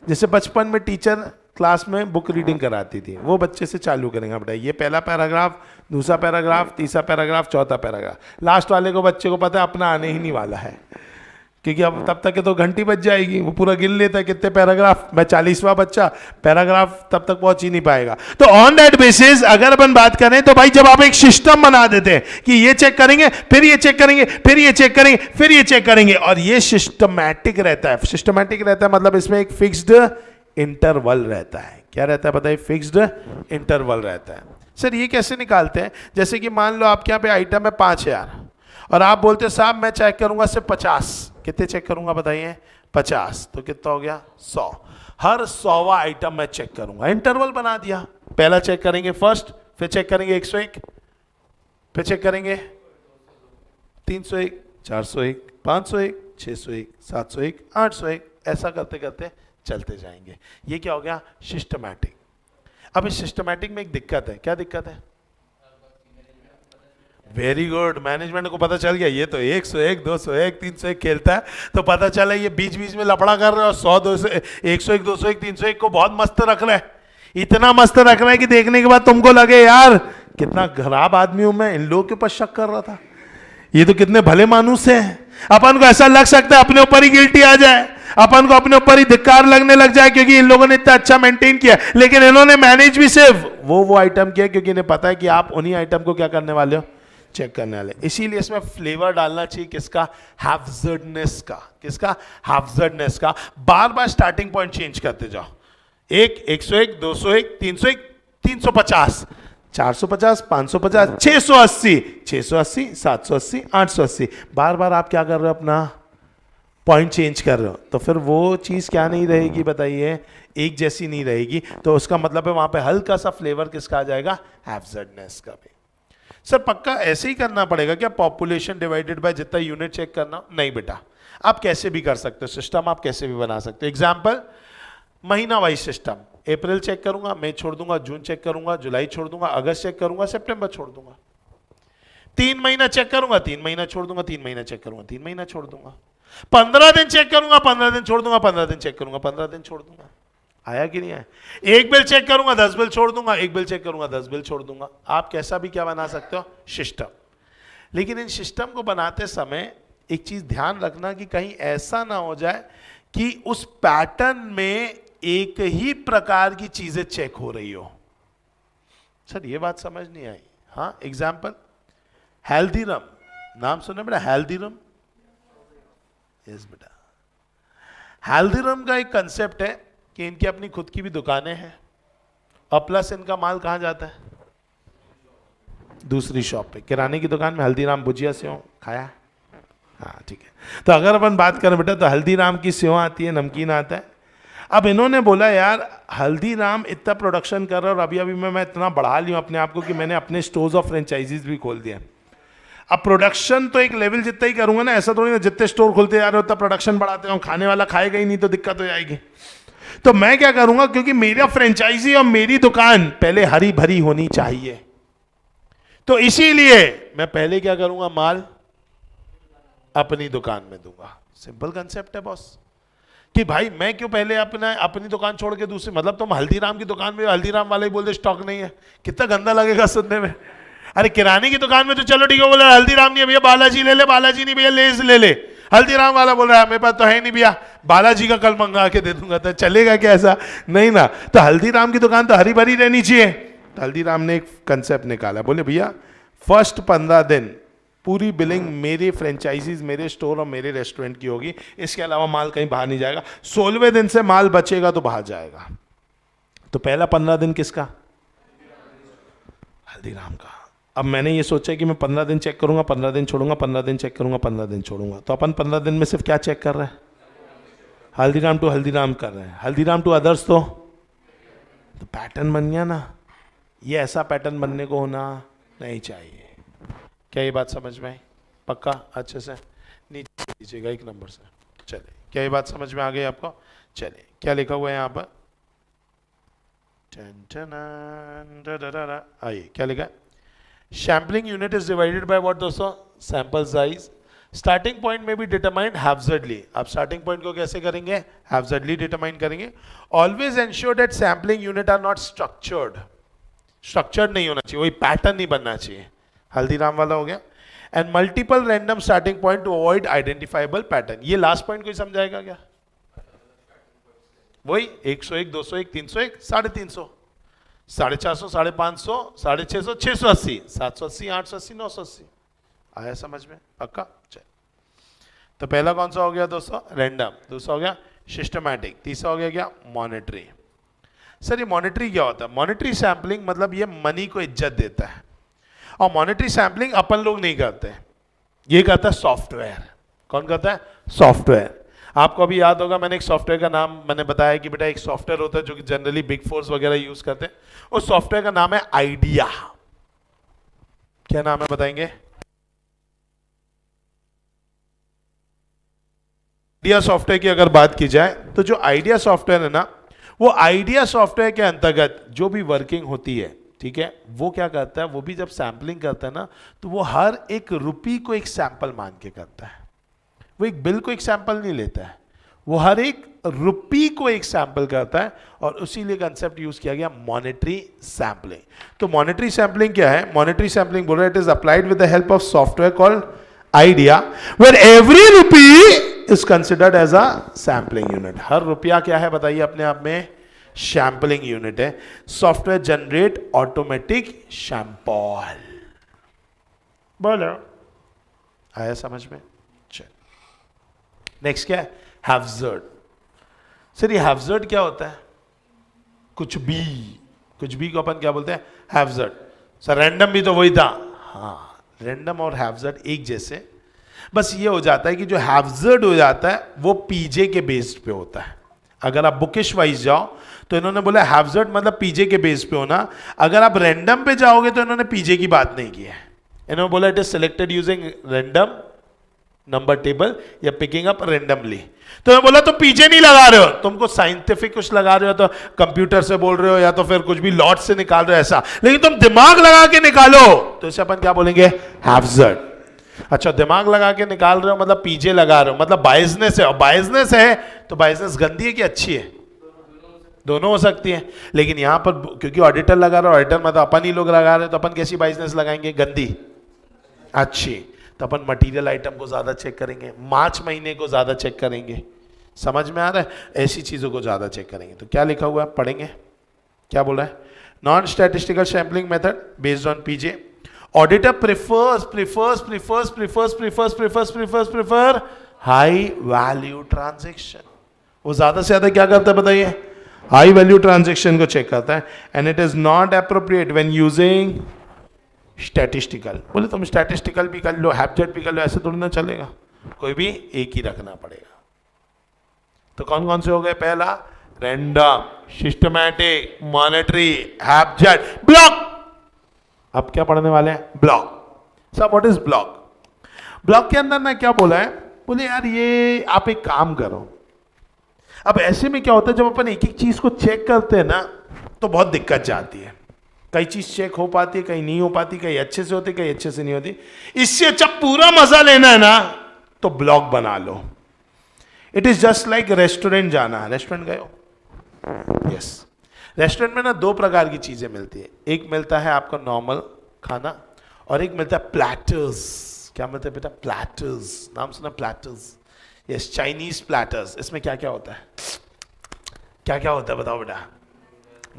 जैसे बचपन में टीचर क्लास में बुक रीडिंग कराती थी, वो बच्चे से चालू करेंगे बेटा, ये पहला पैराग्राफ, दूसरा पैराग्राफ, तीसरा पैराग्राफ, चौथा पैराग्राफ। लास्ट वाले को बच्चे को पता है अपना आने ही नहीं वाला है, क्योंकि अब तब तक के तो घंटी बज जाएगी, वो पूरा गिन लेता है कितने पैराग्राफ। मैं 40वां बच्चा, पैराग्राफ तब तक पहुंच ही नहीं पाएगा। तो ऑन दैट बेसिस अगर अपन बात करें तो भाई जब आप एक सिस्टम बना देते हैं कि ये चेक करेंगे, फिर ये चेक करेंगे, फिर ये चेक करेंगे, फिर ये चेक करेंगे, और ये सिस्टमैटिक रहता है। सिस्टमैटिक रहता है मतलब इसमें एक फिक्स्ड इंटरवल रहता है। क्या रहता है बताइए? फिक्स्ड इंटरवल रहता है। सर ये कैसे निकालते हैं? जैसे कि मान लो आपके यहाँ पे आइटम है 5,000 और आप बोलते हैं साहब मैं चेक करूंगा सिर्फ 50। कितने चेक करूंगा बताइए? 50। तो कितना हो गया? 100। हर 100वां आइटम मैं चेक करूंगा। इंटरवल बना दिया। पहला चेक करेंगे फर्स्ट, फिर चेक करेंगे 101, फिर चेक करेंगे 301, 401, 501, 601, 701, 801, ऐसा करते करते चलते जाएंगे। ये क्या हो गया? सिस्टमैटिक। अब इस सिस्टमैटिक में एक दिक्कत है। क्या दिक्कत है? वेरी गुड, मैनेजमेंट को पता चल गया ये तो 101, 201, 301 खेलता है, तो पता चला ये बीच बीच में लफड़ा कर रहा है और 100, 200, 101, 201, 301 को बहुत मस्त रख रहा है। इतना मस्त रख रहा है कि देखने के बाद तुमको लगे यार कितना खराब आदमी हूं मैं, इन लोगों के ऊपर शक कर रहा था, ये तो कितने भले मानुस हैं। अपन को ऐसा लग सकता है अपने ऊपर ही गिल्टी आ जाए, अपन को अपने ऊपर ही धिक्कार लगने लग जाए क्योंकि इन लोगों ने इतना अच्छा मेंटेन किया, लेकिन इन्होंने मैनेज भी सिर्फ वो आइटम किया क्योंकि इन्हें पता है कि आप उन्हीं आइटम को क्या करने वाले हो? चेक करने वाले। इसीलिए इसमें फ्लेवर डालना चाहिए किसका? हैफ्जर्डनेस का। किसका? हैफ्जर्डनेस का। बार बार स्टार्टिंग पॉइंट चेंज करते जाओ। 101, 201, 301, 350, 450, 550, 680, 680, 780, 880। बार बार आप क्या कर रहे हो? अपना पॉइंट चेंज कर रहे हो, तो फिर वो चीज क्या नहीं रहेगी बताइए? एक जैसी नहीं रहेगी। तो उसका मतलब है वहां पे हल्का सा फ्लेवर किसका आ जाएगा? हैफ्जर्डनेस का भी। सर पक्का ऐसे ही करना पड़ेगा क्या? पॉपुलेशन डिवाइडेड बाय जितना यूनिट चेक करना? नहीं बेटा, आप कैसे भी कर सकते हो। सिस्टम आप कैसे भी बना सकते हो। एग्जाम्पल, महीना वाइज सिस्टम। अप्रैल चेक करूंगा, मई छोड़ दूंगा, जून चेक करूंगा, जुलाई छोड़ दूंगा, अगस्त चेक करूंगा, सितंबर छोड़ दूंगा। 3 महीना चेक करूंगा, 3 महीना छोड़ दूंगा, 3 महीना चेक करूंगा, 3 महीना छोड़ दूंगा, 15 दिन चेक करूंगा, 15 दिन छोड़ दूंगा, 15 दिन चेक करूंगा, 15 दिन छोड़ दूंगा। आया कि नहीं आया? एक बिल चेक करूंगा 10 बिल छोड़ दूंगा, एक बिल चेक करूंगा 10 बिल छोड़ दूंगा। आप कैसा भी क्या बना सकते हो, सिस्टम। लेकिन इन सिस्टम को बनाते समय एक चीज ध्यान रखना कि कहीं ऐसा ना हो जाए कि उस पैटर्न में एक ही प्रकार की चीजें चेक हो रही हो। सर ये बात समझ नहीं आई। हाँ, एग्जाम्पल, हल्दीराम, नाम सुना बेटा, हल्दीराम? यस बेटा, हल्दीराम का एक कंसेप्ट है कि इनकी अपनी खुद की भी दुकानें हैं और प्लस इनका माल कहां जाता है, दूसरी शॉप पे। किराने की दुकान में हल्दीराम भुजिया सेव खाया? हाँ ठीक है। तो अगर अपन बात करें बेटा, तो हल्दीराम की सेव आती है, नमकीन आता है। अब इन्होंने बोला यार हल्दीराम इतना प्रोडक्शन कर रहा है और अभी अभी मैं इतना बढ़ा लिया अपने आप को कि मैंने अपने स्टोर्स ऑफ फ्रेंचाइजीज भी खोल दिया। अब प्रोडक्शन तो एक लेवल जितना ही करूंगा ना, ऐसा थोड़ी ना जितने स्टोर खोलते जा रहे हो उतना प्रोडक्शन बढ़ाते हो, खाने वाला खाएगा ही नहीं तो दिक्कत हो जाएगी। तो मैं क्या करूंगा, क्योंकि मेरा फ्रेंचाइजी और मेरी दुकान पहले हरी भरी होनी चाहिए, तो इसीलिए मैं पहले क्या करूंगा, माल अपनी दुकान में दूंगा। सिंपल कंसेप्ट है बॉस, कि भाई मैं क्यों पहले अपनी दुकान छोड़ के दूसरी, मतलब तुम हल्दीराम की दुकान में हल्दीराम वाले ही बोल दे स्टॉक नहीं है, कितना गंदा लगेगा सुनने में। अरे किराने की दुकान में तो चलो ठीक है, बोला हल्दीराम नहीं है भैया, बालाजी ले ले, बालाजी नहीं भैया लेस ले ले। हल्दीराम वाला बोल रहा है मेरे पास तो है नहीं भैया, बालाजी का कल मंगा के दे दूंगा, तो चलेगा क्या? ऐसा नहीं ना। तो हल्दीराम की दुकान तो हरी भरी रहनी चाहिए। तो हल्दीराम ने एक कंसेप्ट निकाला, बोले भैया फर्स्ट 15 दिन पूरी बिलिंग मेरे फ्रेंचाइजीज, मेरे स्टोर और मेरे रेस्टोरेंट की होगी, इसके अलावा माल कहीं बाहर नहीं जाएगा। 16वें दिन से माल बचेगा तो बाहर जाएगा। तो पहला 15 दिन किसका? हल्दीराम का। अब मैंने ये सोचा कि मैं 15 दिन चेक करूंगा, 15 दिन छोड़ूंगा, 15 दिन चेक करूंगा, 15 दिन छोड़ूंगा। तो अपन 15 दिन में सिर्फ क्या चेक कर रहे हैं, हल्दीराम टू हल्दीराम कर रहे हैं, हल्दीराम टू अदर्स। तो पैटर्न बन गया ना। ये ऐसा पैटर्न बनने को होना नहीं चाहिए। क्या ये बात समझ में आई? पक्का अच्छे से नीचे लीजिएगा 1 नंबर से। चलिए, क्या ये बात समझ में आ गई आपको? चलिए, क्या लिखा हुआ है यहाँ पर? आइए, क्या लिखा है? Sampling unit is divided by what दोस्तों? Sample size. स्टार्टिंग पॉइंट में भी डिटरमाइंड हैप्जर्डली। आप स्टार्टिंग पॉइंट को कैसे करेंगे? हैप्जर्डली डिटरमाइन करेंगे। Always ensure that sampling unit are not structured. Structured नहीं होना चाहिए, वही पैटर्न नहीं बनना चाहिए। हल्दीराम वाला हो गया। And multiple random starting point two avoid identifiable pattern. ये लास्ट पॉइंट कोई समझाएगा क्या? वही 101, 201, 301, 350, 450, 550, 650, 680, 780, 880, 980। आया समझ में? पक्का? चल, तो पहला कौन सा हो गया दोस्तों? रैंडम। दूसरा हो गया सिस्टमैटिक। तीसरा हो गया क्या? मॉनिटरी। सर ये मॉनिटरी क्या होता है? मॉनिटरी सैम्पलिंग मतलब ये मनी को इज्जत देता है, और मॉनिटरी सैम्पलिंग अपन लोग नहीं करते, ये करता है सॉफ्टवेयर। कौन करता है? सॉफ्टवेयर। आपको अभी याद होगा मैंने एक सॉफ्टवेयर का नाम मैंने बताया कि बेटा एक सॉफ्टवेयर होता है जो कि जनरली बिग फोर्स वगैरह यूज करते हैं। उस सॉफ्टवेयर का नाम है आइडिया। क्या नाम है बताएंगे? आइडिया सॉफ्टवेयर की अगर बात की जाए तो जो आइडिया सॉफ्टवेयर है ना, वो आइडिया सॉफ्टवेयर के अंतर्गत जो भी वर्किंग होती है, ठीक है, वो क्या करता है, वो भी जब सैंपलिंग करता है ना, तो वो हर एक रुपी को एक सैंपल मान के करता है। वो एक बिल को एक सैंपल नहीं लेता है, वो हर एक रुपी को एक सैंपल करता है, और उसी लिए कंसेप्ट यूज किया गया मॉनेटरी सैंपलिंग। तो मॉनेटरी सैंपलिंग क्या है? मॉनेटरी सैंपलिंग बोल रहा है it is applied with the help of software called IDEA, where every rupee is considered as a sampling unit. हर रुपया क्या है बताइए अपने आप में? सैंपलिंग यूनिट है। Software generate automatic sample. बोलो, आया समझ में? चल, नेक्स्ट क्या है? हैप्जर्ड। सर ये हैप्जर्ड क्या होता है? कुछ भी को अपन क्या बोलते हैं? हैप्जर्ड। सर रैंडम भी तो वही था। हाँ, रैंडम और हैप्जर्ड एक जैसे, बस ये हो जाता है कि जो हैप्जर्ड हो जाता है वो पीजे के बेस्ड पे होता है। अगर आप बुकिश वाइज जाओ तो इन्होंने बोला हैप्जर्ड मतलब पीजे के बेस पे होना। अगर आप रैंडम पे जाओगे तो इन्होंने पीजे की बात नहीं की है, इन्होंने बोला it is selected using random number table या पिकिंग अप रेंडमली। तो मैं बोला तो पीछे नहीं लगा रहे हो, तुमको साइंटिफिक कुछ लगा रहे हो तो कंप्यूटर से बोल रहे हो या तो फिर कुछ भी लॉट से निकाल रहे हो ऐसा, लेकिन तुम दिमाग लगा के निकालो तो इसे अपन क्या बोलेंगे, हैज़र्ड। अच्छा, दिमाग लगा के निकाल रहे हो मतलब पीछे लगा रहे हो, मतलब बायसनेस है, और बायसनेस है तो बायसनेस गंदी है कि अच्छी है, दोनों हो सकती है। लेकिन यहां पर क्योंकि ऑडिटर लगा रहा है, ऑडिटर मतलब अपन ही लोग लगा रहे हैं, तो अपन कैसी बायसनेस लगाएंगे, गंदी, अच्छी। तो अपन मटेरियल आइटम को ज्यादा चेक करेंगे, मार्च महीने को ज्यादा चेक करेंगे, समझ में आ रहा है, ऐसी चीजों को ज्यादा चेक करेंगे। तो क्या लिखा हुआ है पढ़ेंगे, क्या बोला है, non statistical sampling method based on PJ, auditor prefer high value transaction. वो ज्यादा से ज्यादा क्या करता है बताइए, हाई वैल्यू ट्रांजेक्शन को चेक करता है। And it is not appropriate when using statistical. बोले तुम स्टैटिस्टिकल भी कर लो, हैप्टेड भी कर लो, ऐसे थोड़ी ना चलेगा, कोई भी एक ही रखना पड़ेगा। तो कौन कौन से हो गए, पहला रैंडम, सिस्टमैटिक, मॉनेटरी, हैप्टेड, ब्लॉक। अब क्या पढ़ने वाले हैं, ब्लॉक। सब व्हाट इज ब्लॉक। ब्लॉक के अंदर ना क्या बोला है, बोले यार ये आप एक काम करो। अब ऐसे में क्या होता है, जब अपन एक एक चीज को चेक करते हैं ना तो बहुत दिक्कत जाती है, कई चीज चेक हो पाती है, कहीं नहीं हो पाती, कहीं अच्छे से होती, कहीं अच्छे से नहीं होती। इससे अच्छा पूरा मजा लेना है ना तो ब्लॉक बना लो। It is just like restaurant जाना है, रेस्टोरेंट गए हो, यस। रेस्टोरेंट में ना दो प्रकार की चीजें मिलती है, एक मिलता है आपका नॉर्मल खाना और एक मिलता है प्लैटर्स। क्या मिलता है बेटा, प्लैटर्स, नाम सुना प्लैटर्स, यस, चाइनीज प्लैटर्स। इसमें क्या क्या होता है, क्या क्या होता है बताओ बेटा,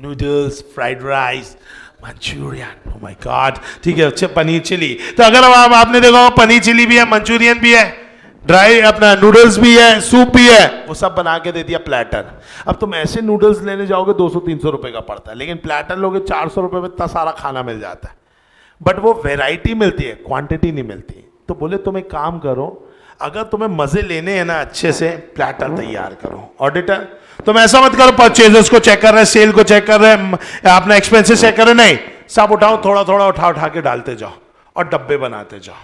noodles, fried rice, Manchurian, oh my God, ठीक है, अच्छा पनीर चिली। तो अगर अब आपने देखा पनीर चिली भी है, मंचूरियन भी है, ड्राई अपना नूडल्स भी है, सूप भी है, वो सब बना के दे दिया प्लेटर। अब तुम ऐसे नूडल्स लेने जाओगे 200-300 रुपए का पड़ता है, लेकिन प्लेटर लोगे 400 रुपए में इतना सारा खाना मिल जाता है, बट वो वेराइटी मिलती है, क्वांटिटी नहीं मिलती। तो बोले तुम एक काम करो, अगर तुम्हें मजे लेने हैं ना अच्छे से, प्लेटर तैयार करो। ऑडिटर तुम ऐसा मत करो परचेजर्स को चेक कर रहे हैं, सेल को चेक कर रहे हैं, अपना एक्सपेंसेस चेक कर रहे, नहीं, सब उठाओ, थोड़ा थोड़ा उठा उठा के डालते जाओ और डब्बे बनाते जाओ,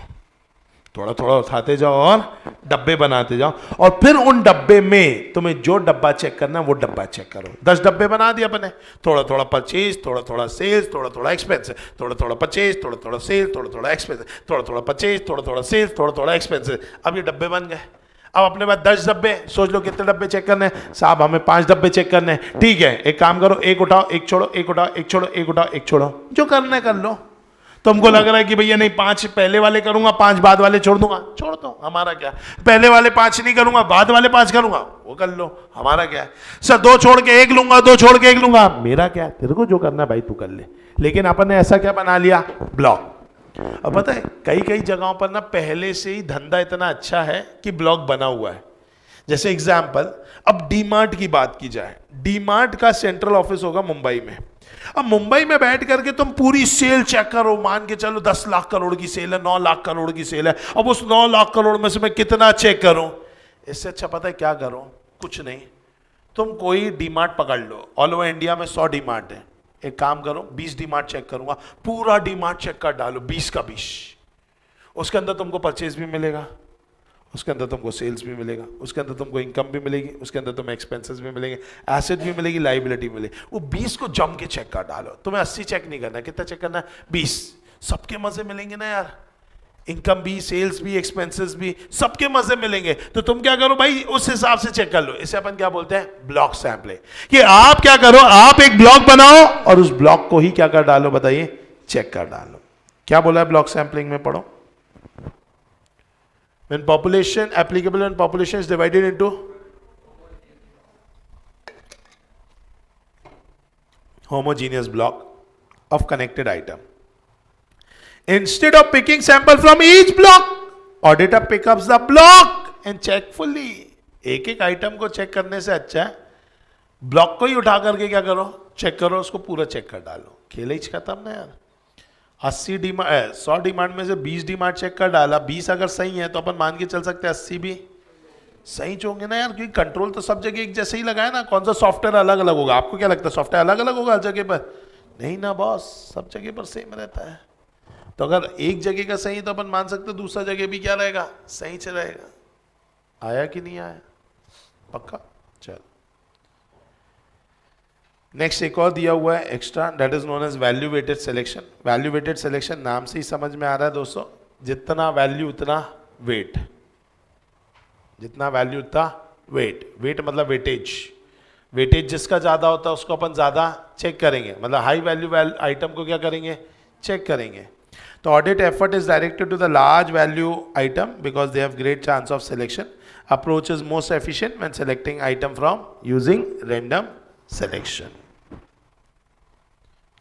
थोड़ा थोड़ा उठाते जाओ और डब्बे बनाते जाओ, और फिर उन डब्बे में तुम्हें जो डब्बा चेक करना वो डब्बा चेक करो। 10 डब्बे बना दिया अपने, थोड़ा थोड़ा परचेज, थोड़ा थोड़ा सेल्स, थोड़ा थोड़ा एक्सपेंस, थोड़ा थोड़ा परचेज, थोड़ा थोड़ा सेल, थोड़ा थोड़ा एक्सपेंस, थोड़ा थोड़ा परचेज, थोड़ा थोड़ा सेल्स, थोड़ा थोड़ा एक्सपेंसेस। अब ये डब्बे बन गए। अब अपने पास 10 डब्बे, सोच लो कितने डब्बे चेक करने हैं, साहब हमें 5 डब्बे चेक करने हैं, ठीक है, एक काम करो, एक उठाओ, एक छोड़ो, एक उठाओ, एक छोड़ो, एक उठाओ, एक छोड़ो, जो करना है कर लो। तुमको लग रहा है कि भैया नहीं 5 पहले वाले करूंगा, 5 बाद वाले छोड़ दूंगा, छोड़ दो, हमारा क्या। पहले वाले 5 नहीं करूंगा, बाद वाले 5 करूंगा, वो कर लो, हमारा क्या है। सर 2 छोड़ के 1 लूंगा, 2 छोड़ के 1 लूंगा, मेरा क्या है, तेरे को जो करना है भाई तू कर ले। लेकिन अपन ने ऐसा क्या बना लिया, ब्लॉक। अब पता है कई कई जगहों पर ना पहले से ही धंधा इतना अच्छा है कि ब्लॉक बना हुआ है। जैसे एग्जाम्पल, अब डीमार्ट की बात की जाए, डीमार्ट का सेंट्रल ऑफिस होगा मुंबई में। अब मुंबई में बैठ करके तुम पूरी सेल चेक करो, मान के चलो 10 लाख करोड़ की सेल है, 9 लाख करोड़ की सेल है, अब उस 9 लाख करोड़ में से मैं कितना चेक करूं। इससे अच्छा पता है क्या करो, कुछ नहीं, तुम कोई डीमार्ट पकड़ लो, ऑल ओवर इंडिया में 100 डीमार्ट है, एक काम करो 20 डीमार्ट चेक करूंगा, पूरा डीमार्ट चेक कर डालो 20 का 20, उसके अंदर तुमको परचेज भी मिलेगा, उसके अंदर तुमको सेल्स भी मिलेगा, उसके अंदर तुमको इनकम भी मिलेगी, उसके अंदर तुम्हें एक्सपेंसेस भी मिलेंगे, एसेट भी मिलेगी, लाइबिलिटी भी मिलेगी। वो 20 को जम के चेक कर डालो, तुम्हें 80 चेक नहीं करना, कितना चेक करना है, 20। सबके मजे मिलेंगे ना यार, इनकम भी, सेल्स भी, एक्सपेंसेस भी, सबके मजे मिलेंगे। तो तुम क्या करो भाई, उस हिसाब से चेक कर लो। इसे अपन क्या बोलते हैं, ब्लॉक सैंपलिंग। कि आप क्या करो, आप एक ब्लॉक बनाओ और उस ब्लॉक को ही क्या कर डालो बताइए, चेक कर डालो। क्या बोला है ब्लॉक सैंपलिंग में, पढ़ो। When population applicable when population is divided into homogeneous block of connected item, instead of picking sample from each block, auditor picks up the block and check fully. एक एक item को check करने से अच्छा है block को ही उठा करके क्या करो, चेक करो, उसको पूरा चेक कर डालो। खेल ही खत्म ना यार। 80 डिमांड 100 डिमांड में से 20 डिमांड चेक कर डाला, 20 अगर सही है तो अपन मान के चल सकते हैं 80 भी सही होंगे ना यार, क्योंकि कंट्रोल तो सब जगह एक जैसे ही लगा है ना। कौन सा सॉफ्टवेयर अलग अलग होगा, आपको क्या लगता है सॉफ्टवेयर अलग अलग होगा हर जगह पर? नहीं ना बॉस, सब जगह पर सेम रहता है। तो अगर एक जगह का सही तो अपन मान सकते दूसरा जगह भी क्या रहेगा, सही से रहेगा। आया कि नहीं आया? पक्का? चल नेक्स्ट एक और दिया हुआ है extra, that is known as value weighted selection. Value weighted selection नाम से ही समझ में आ रहा है दोस्तों, जितना वैल्यू उतना वेट, जितना वैल्यू उतना वेट। वेट मतलब वेटेज, वेटेज जिसका ज्यादा होता है उसको अपन ज्यादा चेक करेंगे, मतलब हाई वैल्यू आइटम को क्या करेंगे, चेक करेंगे। तो audit effort is directed to the large value item because they have great chance of selection. Approach is most efficient when selecting item from using random selection.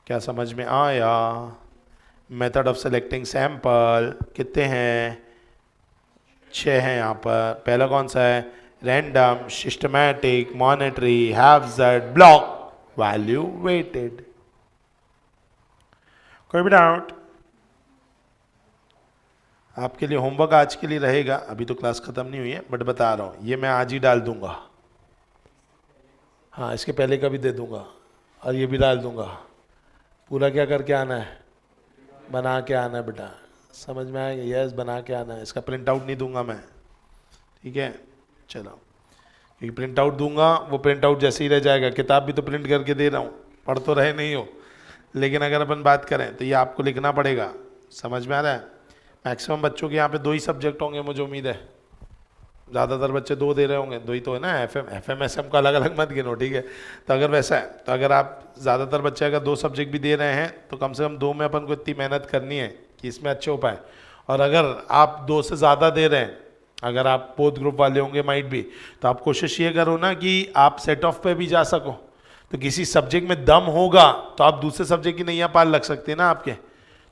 क्या समझ में आया? Method of selecting sample कितने हैं? 6 हैं यहाँ पर। पहला कौन सा है? Random, systematic, monetary, haphazard, block, value weighted. कोई भी डाउट? आपके लिए होमवर्क आज के लिए रहेगा, अभी तो क्लास खत्म नहीं हुई है बट बता रहा हूँ, ये मैं आज ही डाल दूंगा। हाँ, इसके पहले का भी दे दूंगा और ये भी डाल दूंगा। पूरा क्या करके आना है? बना के आना है बेटा, समझ में आएगा? यस, बना के आना है। इसका प्रिंट आउट नहीं दूंगा मैं, ठीक है? चलो, क्योंकि प्रिंट आउट दूंगा वो प्रिंट आउट जैसे ही रह जाएगा। किताब भी तो प्रिंट करके दे रहा हूँ, पढ़ तो रहे नहीं हो, लेकिन अगर अपन बात करें तो ये आपको लिखना पड़ेगा। समझ में आ रहा है? मैक्सिमम बच्चों के यहाँ पे 2 ही सब्जेक्ट होंगे मुझे उम्मीद है, ज़्यादातर बच्चे 2 दे रहे होंगे, 2 ही तो है ना। एफएम का अलग अलग मत गिनो, ठीक है? तो अगर वैसा है तो अगर आप ज़्यादातर बच्चे अगर 2 सब्जेक्ट भी दे रहे हैं तो कम से कम 2 में अपन को इतनी मेहनत करनी है कि इसमें अच्छे हो पाए। और अगर आप 2 से ज़्यादा दे रहे हैं, अगर आप बोथ ग्रुप वाले होंगे माइट भी, तो आप कोशिश ये करो ना कि आप सेट ऑफ पे भी जा सको। तो किसी सब्जेक्ट में दम होगा तो आप दूसरे सब्जेक्ट की नैया पार लग सकते हैं ना आपके।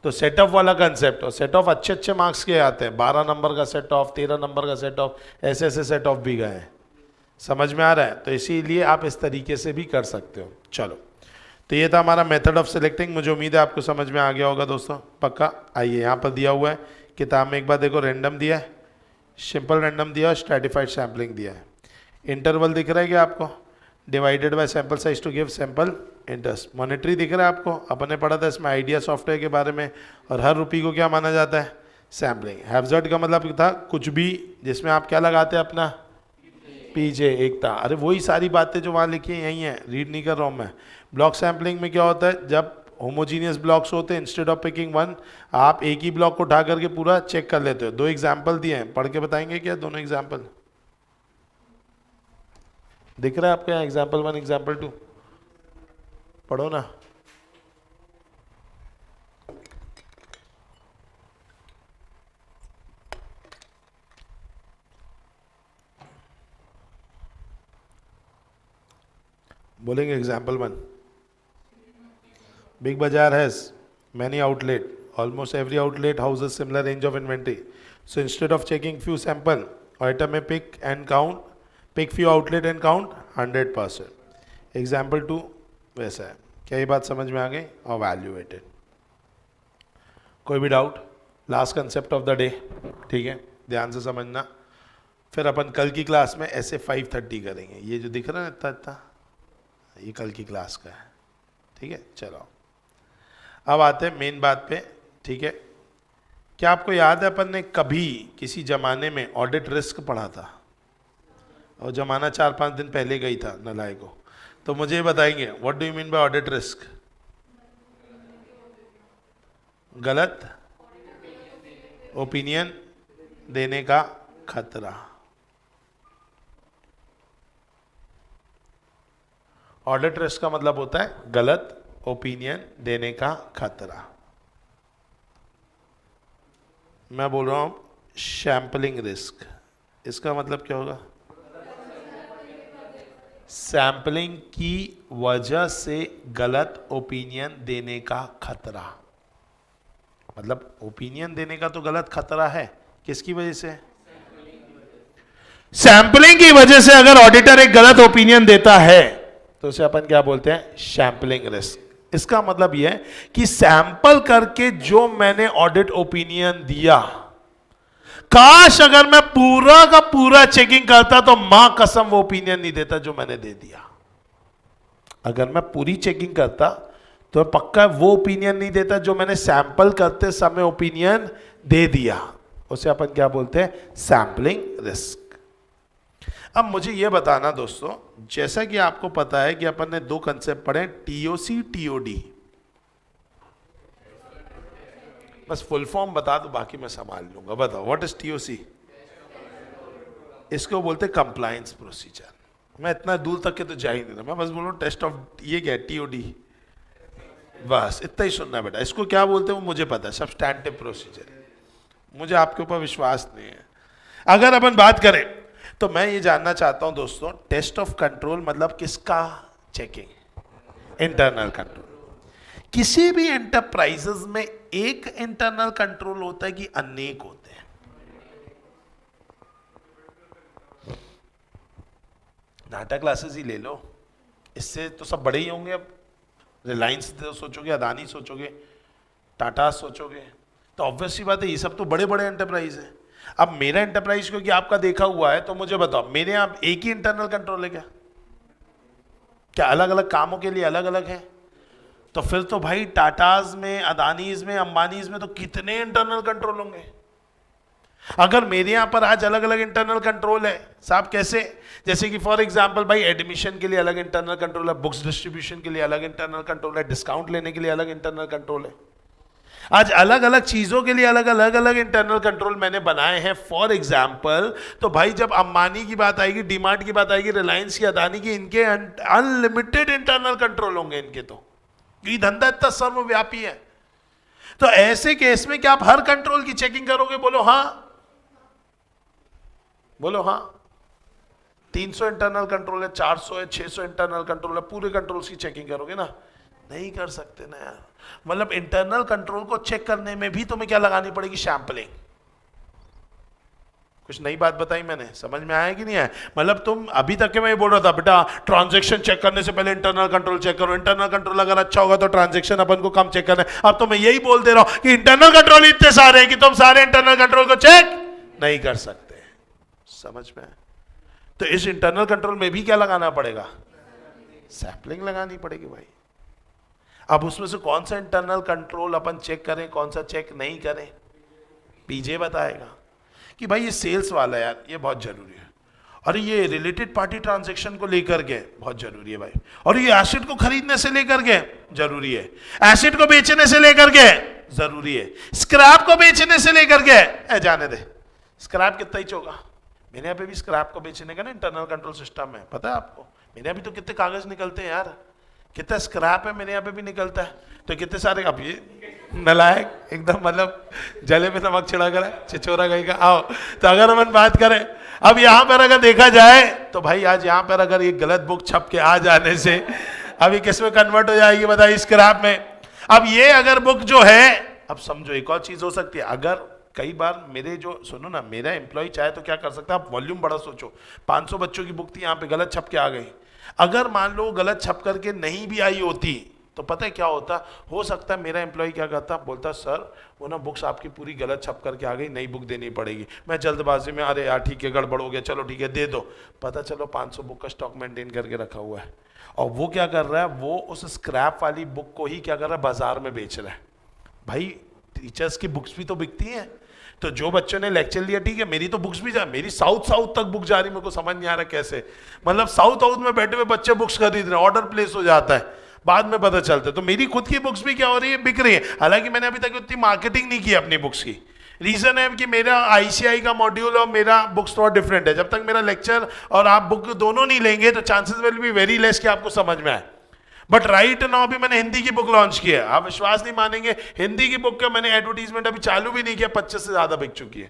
तो सेट ऑफ वाला कंसेप्ट, और सेट ऑफ अच्छे अच्छे मार्क्स के आते हैं, 12 नंबर का सेट ऑफ, 13 नंबर का सेट ऑफ, ऐसे ऐसे सेट ऑफ भी गए हैं। समझ में आ रहा है? तो इसीलिए आप इस तरीके से भी कर सकते हो। चलो, तो ये था हमारा मेथड ऑफ सिलेक्टिंग। मुझे उम्मीद है आपको समझ में आ गया होगा दोस्तों, पक्का। आइए, यहाँ पर दिया हुआ है किताब में, एक बार देखो, रैंडम दिया है, सिंपल रैंडम दिया है, स्ट्रैटिफाइड सैम्पलिंग दिया है। इंटरवल दिख रहा है क्या आपको? Divided by sample size to give sample interest. Monetary दिख रहा है आपको? अपन ने पढ़ा था इसमें आइडिया सॉफ्टवेयर के बारे में, और हर रुपये को क्या माना जाता है? सैम्पलिंग। हैज़र्ड का मतलब था कुछ भी जिसमें आप क्या लगाते हैं अपना पीछे एकता। अरे वही सारी बातें जो वहाँ लिखी हैं यही हैं, रीड नहीं कर रहा हूँ मैं। ब्लॉक सैम्पलिंग में क्या होता है? जब होमोजीनियस ब्लॉक्स होते हैं, इंस्टेड ऑफ पिकिंग वन, आप एक ही ब्लॉक को उठा करके पूरा चेक कर लेते हो। 2 एग्जाम्पल दिए हैं, पढ़ के बताएंगे क्या दोनों एग्जाम्पल? दिख रहा है आपको यहाँ? एग्जाम्पल 1, एग्जाम्पल 2, पढ़ो ना। बोलेंगे एग्जाम्पल 1। बिग बाजार has many outlet, almost every outlet houses similar range of inventory, so instead of checking few sample, item may pick few outlet and count 100%। Example 2 वैसा है। क्या ये बात समझ में आ गई? और वैल्यू वेटेड। कोई भी doubt? Last concept of the day, ठीक है, ध्यान से समझना। फिर अपन कल की क्लास में ऐसे 5:30 करेंगे। ये जो दिख रहा है इतना इतना, ये कल की क्लास का है, ठीक है? चलो, अब आते हैं मेन बात पे, ठीक है? क्या आपको याद है अपन ने कभी किसी जमाने में ऑडिट रिस्क पढ़ा था? और जमाना 4-5 दिन पहले गई था नलायक को। तो मुझे ये बताएंगे, what do you mean by audit risk? गलत ओपिनियन देने का खतरा। ऑडिट रिस्क का मतलब होता है गलत ओपिनियन देने का खतरा। मैं बोल रहा हूं सैंपलिंग रिस्क, इसका मतलब क्या होगा? सैंपलिंग की वजह से गलत ओपिनियन देने का खतरा। मतलब ओपिनियन देने का तो गलत खतरा है, किसकी वजह से? सैंपलिंग की वजह से अगर ऑडिटर एक गलत ओपिनियन देता है तो उसे अपन क्या बोलते हैं? Sampling risk. इसका मतलब यह है कि सैंपल करके जो मैंने ऑडिट ओपिनियन दिया, काश अगर मैं पूरा का पूरा चेकिंग करता तो मां कसम वो ओपिनियन नहीं देता जो मैंने दे दिया। अगर मैं पूरी चेकिंग करता तो पक्का वो ओपिनियन नहीं देता जो मैंने सैंपल करते समय ओपिनियन दे दिया, उसे अपन क्या बोलते हैं, सैंपलिंग रिस्क। अब मुझे ये बताना दोस्तों, जैसा कि आपको पता है कि अपन ने दो कंसेप्ट पढ़े, टीओसी टीओडी, बस फुल फॉर्म बता दो बाकी मैं संभाल लूंगा। बताओ व्हाट इज टीओसी? इसको बोलते कंप्लायंस प्रोसीजर। मैं इतना दूर तक के तो जा ही नहीं रहा, मैं बस बोल रहा हूँ टेस्ट ऑफ, ये क्या है, टीओडी, बस इतना ही सुनना बेटा। इसको क्या बोलते हैं वो मुझे पता है, सब्सटैंटिव प्रोसीजर। मुझे आपके ऊपर विश्वास नहीं है। अगर अपन बात करें तो मैं ये जानना चाहता हूं दोस्तों, टेस्ट ऑफ कंट्रोल मतलब किसका चेकिंग? Internal control. किसी भी एंटरप्राइजेस में एक इंटरनल कंट्रोल होता है कि अनेक होते हैं? डाटा क्लासेस ही ले लो, इससे तो सब बड़े ही होंगे। अब रिलायंस सोचोगे, अदानी सोचोगे, टाटा सोचोगे, तो ऑब्वियस सी बात है ये सब तो बड़े बड़े एंटरप्राइज है। अब मेरा एंटरप्राइज क्योंकि आपका देखा हुआ है, तो मुझे बताओ मेरे यहाँ एक ही इंटरनल कंट्रोल है क्या? क्या अलग अलग कामों के लिए अलग अलग है? तो फिर तो भाई टाटाज में, अदानीज में, अंबानीज में तो कितने इंटरनल कंट्रोल होंगे। अगर मेरे यहां पर आज अलग अलग इंटरनल कंट्रोल है साहब, कैसे? जैसे कि फॉर एग्जांपल भाई एडमिशन के लिए अलग इंटरनल कंट्रोल है, बुक्स डिस्ट्रीब्यूशन के लिए अलग इंटरनल कंट्रोल है, डिस्काउंट लेने के लिए अलग इंटरनल कंट्रोल है। आज अलग अलग चीजों के लिए अलग अलग इंटरनल कंट्रोल मैंने बनाए हैं। फॉर एग्जांपल, तो भाई जब अंबानी की बात आएगी, डीमार्ट की बात आएगी, रिलायंस की, अदानी की, इनके अनलिमिटेड इंटरनल कंट्रोल होंगे इनके, तो ये धंधा इतना सर्वव्यापी है। तो ऐसे केस में क्या आप हर कंट्रोल की चेकिंग करोगे? बोलो हाँ, बोलो हाँ। 300 इंटरनल कंट्रोल है, 400 है, 600 इंटरनल कंट्रोल है, पूरे कंट्रोल्स की चेकिंग करोगे ना? नहीं कर सकते ना यार। मतलब इंटरनल कंट्रोल को चेक करने में भी तुम्हें क्या लगानी पड़ेगी? सैंपलिंग। कुछ नई बात बताई मैंने, समझ में आया कि नहीं आया? मतलब तुम अभी तक के मैं ये बोल रहा था बेटा ट्रांजैक्शन चेक करने से पहले इंटरनल कंट्रोल चेक करो, इंटरनल कंट्रोल अगर अच्छा होगा तो ट्रांजैक्शन अपन को कम चेक करना है। अब तो मैं यही बोल दे रहा हूं कि इंटरनल कंट्रोल इतने सारे हैं कि तुम सारे इंटरनल कंट्रोल को चेक नहीं कर सकते। समझ में? तो इस इंटरनल कंट्रोल में भी क्या लगाना पड़ेगा? सैंपलिंग लगानी पड़ेगी भाई। अब उसमें से कौन सा इंटरनल कंट्रोल अपन चेक करें, कौन सा चेक नहीं करें, पीजे बताएगा कि भाई ये सेल्स वाला है यार, ये बहुत जरूरी है, और ये रिलेटेड पार्टी ट्रांजैक्शन को लेकर के बहुत जरूरी है भाई, और ये एसिड को खरीदने से लेकर के जरूरी है, एसिड को बेचने से लेकर के जरूरी है, स्क्रैप को बेचने से लेकर के जाने दे। स्क्रैप कितना ही होगा? मेरे यहाँ पे भी स्क्रैप को बेचने का ना इंटरनल कंट्रोल सिस्टम है, पता है आपको? मेरे यहाँ भी तो कितने कागज निकलते हैं यार, कितना स्क्रैप है मेरे यहाँ पे भी निकलता है, तो कितने सारे। अब ये नलायक एकदम, मतलब जले में नमक छिड़ा कर चिचोरा गई का। आओ, तो अगर हम बात करें अब यहाँ पर अगर देखा जाए तो भाई आज यहाँ पर अगर ये गलत बुक छप के आ जाने से अभी किस में कन्वर्ट हो जाएगी बताइए? स्क्रैप में। अब ये अगर बुक जो है, अब समझो एक और चीज हो सकती है, अगर कई बार मेरे जो, सुनो ना, मेरा एम्प्लॉय चाहे तो क्या कर सकता है, आप वॉल्यूम बड़ा सोचो, 500 बच्चों की बुक थी, यहाँ पे गलत छप के आ गई। अगर मान लो गलत छप करके नहीं भी आई होती तो पता है क्या होता? हो सकता है मेरा एम्प्लॉय क्या करता, बोलता सर वो ना बुक्स आपकी पूरी गलत छप करके आ गई, नई बुक देनी पड़ेगी। मैं जल्दबाजी में, अरे यार ठीक है गड़बड़ हो गया, चलो ठीक है दे दो। पता चलो 500 बुक का स्टॉक मेंटेन करके रखा हुआ है, और वो क्या कर रहा है, वो उस स्क्रैप वाली बुक को ही क्या कर रहा है, बाजार में बेच रहा है। भाई टीचर्स की बुक्स भी तो बिकती हैं, तो जो बच्चों ने लेक्चर लिया ठीक है, मेरी तो बुक्स भी जा, मेरी साउथ तक बुक जा रही, मेरे को समझ नहीं आ रहा कैसे, मतलब साउथ में बैठे हुए बच्चे बुक्स खरीद रहे हैं, ऑर्डर प्लेस हो जाता है, बाद में पता चलता है। तो मेरी खुद की बुक्स भी क्या हो रही है, बिक रही है। हालांकि मैंने अभी तक उतनी मार्केटिंग नहीं की अपनी बुक्स की। रीजन है कि मेरा आईसीआई का मॉड्यूल और मेरा बुक्स थोड़ा डिफरेंट है। जब तक मेरा लेक्चर और आप बुक दोनों नहीं लेंगे तो chances will be very less कि आपको समझ में आए। बट राइट नाउ भी मैंने हिंदी की बुक लॉन्च की है, आप विश्वास नहीं मानेंगे, हिंदी की बुक का मैंने एडवर्टीजमेंट अभी चालू भी नहीं किया, 25 से ज्यादा बिक चुकी है।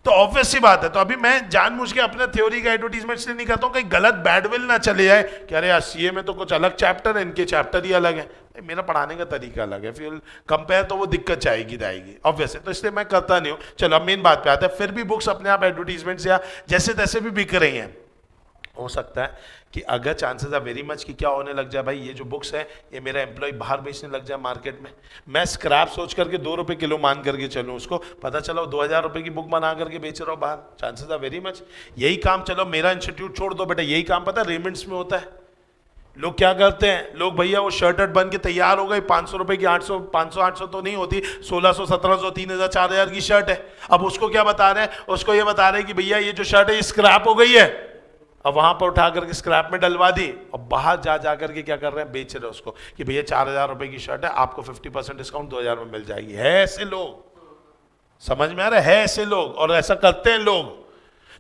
तो ऑब्वियस सी बात है, तो अभी मैं जानबूझ के अपने थ्योरी का एडवर्टीजमेंट इसलिए नहीं करता हूं कहीं गलत बैडविल ना चले जाए कि अरे यार सीए में तो कुछ अलग चैप्टर है, इनके चैप्टर ही अलग है। मेरा पढ़ाने का तरीका अलग है, फिर कंपेयर तो वो दिक्कत आएगी ऑब्वियसली, तो इसलिए मैं करता नहीं हूँ। चलो अब मेन बात पे आता है, फिर भी बुक्स अपने आप एडवर्टीजमेंट या जैसे तैसे भी बिक रही हैं। हो सकता है कि अगर चांसेस आर वेरी मच कि क्या होने लग जाए, भाई ये जो बुक्स है ये मेरा एम्प्लॉय बाहर बेचने लग जाए मार्केट में, मैं स्क्रैप सोच करके 2 रुपए किलो मान करके चलूँ, उसको पता चला 2000 रुपए की बुक बना करके बेच रहा हूँ बाहर, चांसेस आर वेरी मच। यही काम, चलो मेरा इंस्टीट्यूट छोड़ दो बेटा, यही काम पता है रेमंड्स में होता है। लोग क्या करते हैं, लोग भैया वो शर्ट बन के तैयार हो गई, 500 रुपए की, 800, 500 800 तो नहीं होती, 1600 1700 3000 4000 की शर्ट है। अब उसको क्या बता रहे हैं, उसको ये बता रहे हैं कि भैया ये जो शर्ट है ये स्क्रैप हो गई है। अब वहां पर उठा करके स्क्रैप में डलवा दी, और बाहर जा करके क्या कर रहे हैं, बेच रहे हैं उसको कि भैया 4000 रुपए की शर्ट है, आपको 50% डिस्काउंट 2000 में मिल जाएगी। है ऐसे लोग, समझ में आ रहा है ऐसे लोग, और ऐसा करते हैं लोग।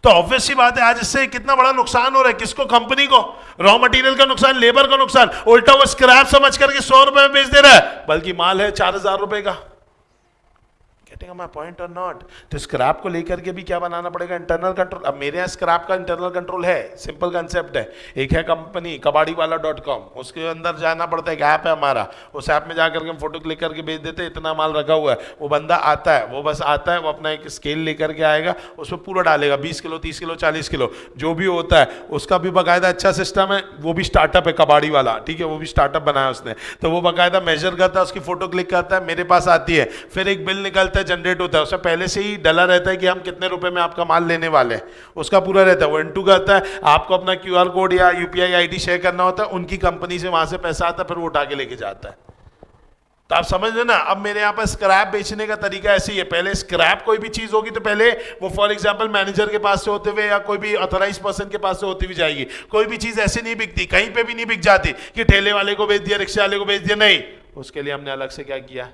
तो ऑब्वियस सी बात है, आज इससे कितना बड़ा नुकसान हो रहा है, किसको, कंपनी को, रॉ मटेरियल का नुकसान, लेबर का नुकसान। उल्टा वो स्क्रैप समझ करके 100 रुपए में बेच दे रहा है, बल्कि माल है 4000 रुपए का। गेटिंग माय पॉइंट और नॉट? तो स्क्रैप को लेकर के भी क्या बनाना पड़ेगा, इंटरनल कंट्रोल। अब मेरे यहाँ स्क्रैप का इंटरनल कंट्रोल है, सिंपल कंसेप्ट है। एक है कंपनी कबाड़ीवाला.com, उसके अंदर जाना पड़ता है, एक ऐप है हमारा, उस ऐप में जाकर के हम फोटो क्लिक करके भेज देते हैं, इतना माल रखा हुआ है। वो बंदा आता है, वो बस आता है, वो अपना एक स्केल लेकर के आएगा, उसमें पूरा डालेगा, 20 किलो 30 किलो 40 किलो जो भी होता है, उसका भी बाकायदा अच्छा सिस्टम है। वो भी स्टार्टअप है कबाड़ी वाला, ठीक है, वो भी स्टार्टअप बनाया उसने, तो वो बाकायदा मेजर करता है, उसकी फोटो क्लिक करता है, मेरे पास आती है, फिर एक बिल निकलता है, जनरेट होता है, उसमें पहले से ही डला रहता है कि हम कितने रुपए में आपका माल लेने वाले हैं, उसका पूरा रहता है। वो इंटू करता है, आपको अपना क्यूआर कोड या यूपीआई आईडी शेयर करना होता है, उनकी कंपनी से वहां से पैसा आता है, फिर वो उठा के लेके जाता है। तो आप समझ रहे ना। अब मेरे यहाँ पर स्क्रैप बेचने का तरीका ऐसे ही है, पहले स्क्रैप कोई भी चीज होगी तो पहले वो फॉर एग्जांपल मैनेजर के पास से होते हुए या कोई भी ऑथराइज पर्सन के पास से होती हुई जाएगी। कोई भी चीज ऐसे नहीं बिकती, कहीं पे भी नहीं बिक जाती कि ठेले वाले को बेच दिया, रिक्शा वाले को बेच दिया, नहीं। उसके लिए हमने अलग से क्या किया,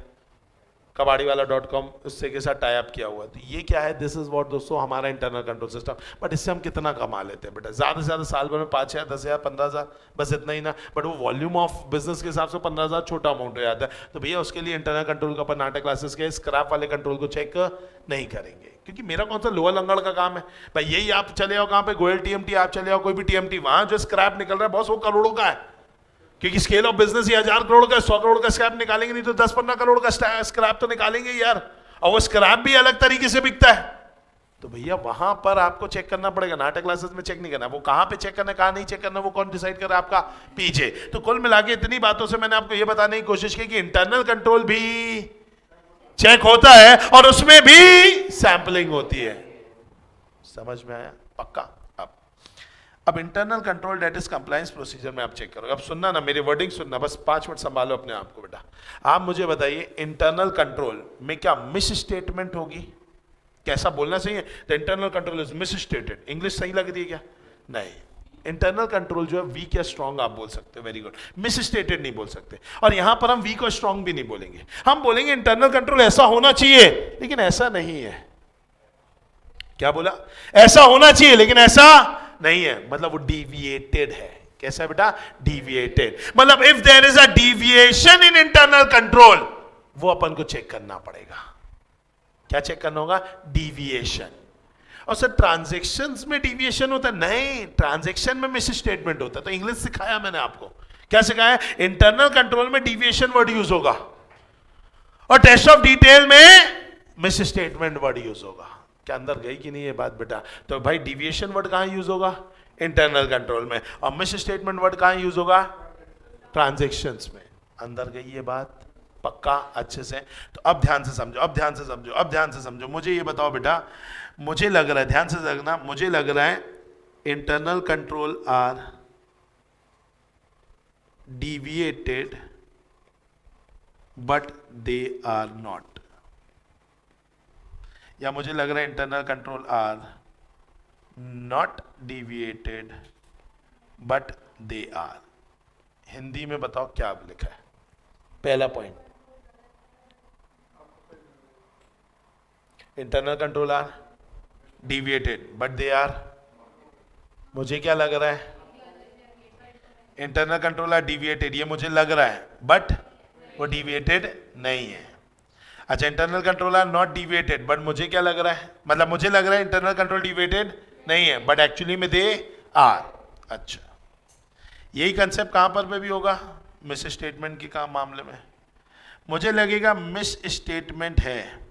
कबाड़ीवाला.com उससे के साथ टाई अप किया हुआ। तो ये क्या है, दिस इज व्हाट दोस्तों हमारा इंटरनल कंट्रोल सिस्टम। बट इससे हम कितना कमा लेते हैं बेटा, ज्यादा से ज्यादा साल भर में 5,000 10,000 15,000, बस इतना ही ना। बट वो वॉल्यूम ऑफ बिजनेस के हिसाब से 15,000 छोटा अमाउंट हो जाता है। तो भैया उसके लिए इंटरनल कंट्रोल का अपन नाटक क्लासेस के स्क्रैप वाले कंट्रोल को चेक नहीं करेंगे, क्योंकि मेरा कौन सा लोअर लंगड़ का काम है भाई। यही आप चले आओ कहाँ पे, गोयल टीएमटी आप चले आओ, कोई भी टीएमटी, वहां जो स्क्रैप निकल रहा है बॉस वो करोड़ों का है, क्योंकि स्केल ऑफ बिजनेस ही 1000 करोड़ का, 100 करोड़ का स्क्रैप निकालेंगे नहीं तो 10-15 करोड़ का स्क्रैप तो निकालेंगे यार। और वो स्क्रैप भी अलग तरीके से बिकता है। तो भैया वहां पर आपको चेक करना पड़ेगा, नाटक क्लासेस में चेक नहीं करना। वो कहां पे चेक करना, कहां नहीं चेक करना, वो कौन डिसाइड कर रहा है, आपका पीछे। तो कुल मिला के इतनी बातों से मैंने आपको ये बताने की कोशिश की कि इंटरनल कंट्रोल भी चेक होता है और उसमें भी सैंपलिंग होती है। समझ में आया? पक्का। अब इंटरनल कंट्रोल डेट इज कंप्लायंस प्रोसीजर में आप चेक करो। अब सुनना ना, मेरी वर्डिंग सुनना, बस 5 मिनट संभालो अपने आप को बेटा। आप मुझे बताइए इंटरनल कंट्रोल में क्या मिस स्टेटमेंट होगी, कैसा बोलना सही है, the internal control is miss stated. English सही लग रही है क्या? नहीं। इंटरनल कंट्रोल जो है वीक या स्ट्रॉन्ग आप बोल सकते हो, वेरी गुड। मिस स्टेटेड नहीं बोल सकते। और यहां पर हम वीक और स्ट्रॉन्ग भी नहीं बोलेंगे, हम बोलेंगे इंटरनल कंट्रोल ऐसा होना चाहिए लेकिन ऐसा नहीं है। क्या बोला? ऐसा होना चाहिए लेकिन ऐसा नहीं है, मतलब वो डिविएटेड है। कैसा है बेटा? डिविएटेड। मतलब if there is a deviation in internal control, वो अपन को चेक करना पड़ेगा। क्या चेक करना होगा? डिविएशन। और सर ट्रांजैक्शंस में डिविएशन होता है? नहीं, ट्रांजैक्शन में मिस स्टेटमेंट होता है। तो इंग्लिश सिखाया मैंने आपको, क्या सिखाया? इंटरनल कंट्रोल में डिविएशन वर्ड यूज होगा और टेस्ट ऑफ डिटेल में मिस स्टेटमेंट वर्ड यूज होगा। क्या अंदर गई कि नहीं ये बात बेटा? तो भाई डिविएशन वर्ड कहां यूज होगा? इंटरनल कंट्रोल में। और मिस स्टेटमेंट वर्ड कहां यूज होगा? ट्रांजैक्शंस में। अंदर गई ये बात? पक्का? अच्छे से। तो अब ध्यान से समझो, अब ध्यान से समझो, अब ध्यान से समझो। मुझे ये बताओ बेटा, मुझे लग रहा है, ध्यान से देखना, मुझे लग रहा है internal control are deviated but they are not, या मुझे लग रहा है internal control are not deviated but they are. Hindi में बताओ क्या लिखा है? पहला point, internal control are deviated but they are. मुझे क्या लग रहा है? इंटरनल कंट्रोल आर डिविएटेड, ये मुझे लग रहा है, बट वो डिविएटेड नहीं है। अच्छा, internal control are not deviated, but मुझे क्या लग रहा है, मतलब मुझे लग रहा है इंटरनल कंट्रोल डिविएटेड नहीं है, बट एक्चुअली में दे आर। अच्छा, यही कंसेप्ट कहां पर भी होगा? मिस स्टेटमेंट के काम मामले में मुझे लगेगा मिस स्टेटमेंट है।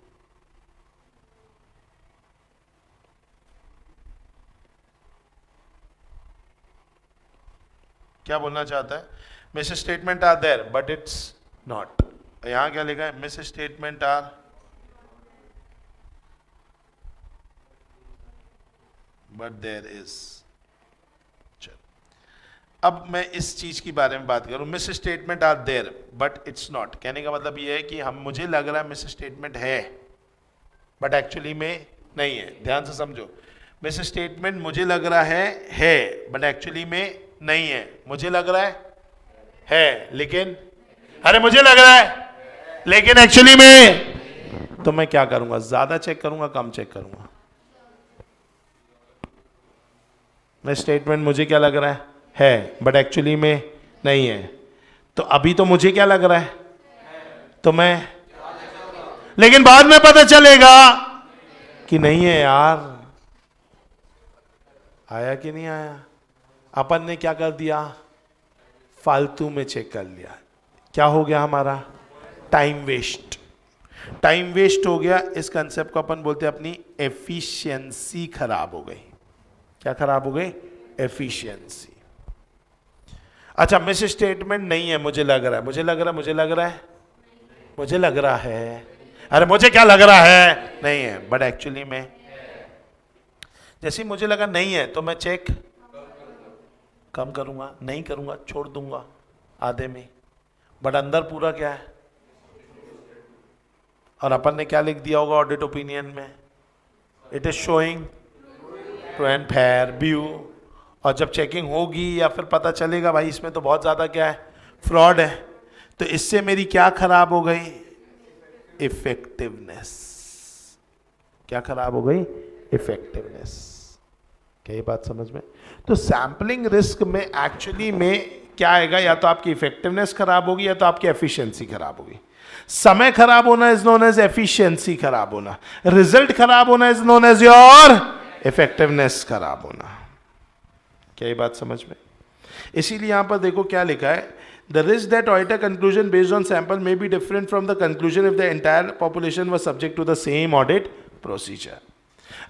क्या बोलना चाहता है? Misstatement are there but it's not. यहां क्या लिखा है? Misstatement are but there is. अब मैं इस चीज की बारे में बात करूं, misstatement are there but it's not. कहने का मतलब ये है कि हम मुझे लग रहा है मिस स्टेटमेंट है बट एक्चुअली में नहीं है। ध्यान से समझो, मिस स्टेटमेंट मुझे लग रहा है बट एक्चुअली में नहीं है। मुझे लग रहा है लेकिन, अरे मुझे लग रहा है लेकिन एक्चुअली में, तो मैं क्या करूंगा, ज्यादा चेक करूंगा कम चेक करूंगा। मिस स्टेटमेंट मुझे क्या लग रहा है बट एक्चुअली में नहीं है, तो अभी तो मुझे क्या लग रहा है, तो मैं, लेकिन बाद में पता चलेगा कि नहीं है यार। आया कि नहीं आया? अपन ने क्या कर दिया, फालतू में चेक कर लिया। क्या हो गया हमारा, टाइम वेस्ट। टाइम वेस्ट हो गया, इस कंसेप्ट को अपन बोलते हैं अपनी एफिशिएंसी खराब हो गई। क्या खराब हो गई, एफिशिएंसी। अच्छा, मिस स्टेटमेंट नहीं है, मुझे लग रहा है, मुझे लग रहा है, मुझे लग रहा है, मुझे लग रहा है, अरे मुझे क्या लग रहा है, नहीं है बट एक्चुअली में। जैसे मुझे लगा नहीं है तो मैं चेक कम करूंगा, नहीं करूंगा, छोड़ दूंगा आधे में, बट अंदर पूरा क्या है। और अपन ने क्या लिख दिया होगा ऑडिट ओपिनियन में, it is showing true and fair view. और जब चेकिंग होगी या फिर पता चलेगा भाई इसमें तो बहुत ज्यादा क्या है, फ्रॉड है, तो इससे मेरी क्या खराब हो गई, इफेक्टिवनेस। क्या खराब हो गई, इफेक्टिवनेस। क्या ये बात समझ में? तो सैंपलिंग रिस्क में एक्चुअली में क्या आएगा, या तो आपकी इफेक्टिवनेस खराब होगी या तो आपकी एफिशिएंसी खराब होगी। समय खराब होना इज नोन एज एफिशिएंसी खराब होना, रिजल्ट खराब होना is known as your effectiveness खराब होना। क्या ये बात समझ में? इसीलिए यहां पर देखो क्या लिखा है, the risk that auditor conclusion based on sample may be different from the conclusion if the entire population was subject to the same audit procedure.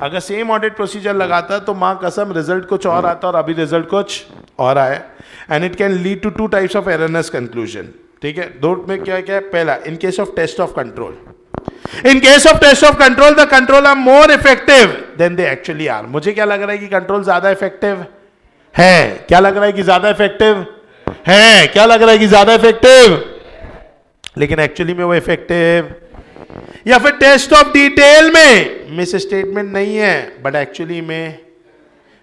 अगर सेम ऑडिट प्रोसीजर लगाता तो मां कसम रिजल्ट कुछ और आता और अभी रिजल्ट कुछ और आया, and it can lead to two types of errorness conclusion. ठीक है, दो में क्या क्या है, पहला in case of test of control, in case of test of control the control are more effective than they actually are. मुझे क्या लग रहा है कि कंट्रोल ज्यादा इफेक्टिव है, क्या लग रहा है कि ज्यादा इफेक्टिव है, क्या लग रहा है कि ज्यादा इफेक्टिव, लेकिन एक्चुअली में वो इफेक्टिव। या फिर टेस्ट ऑफ डिटेल में मिस स्टेटमेंट नहीं है बट एक्चुअली में,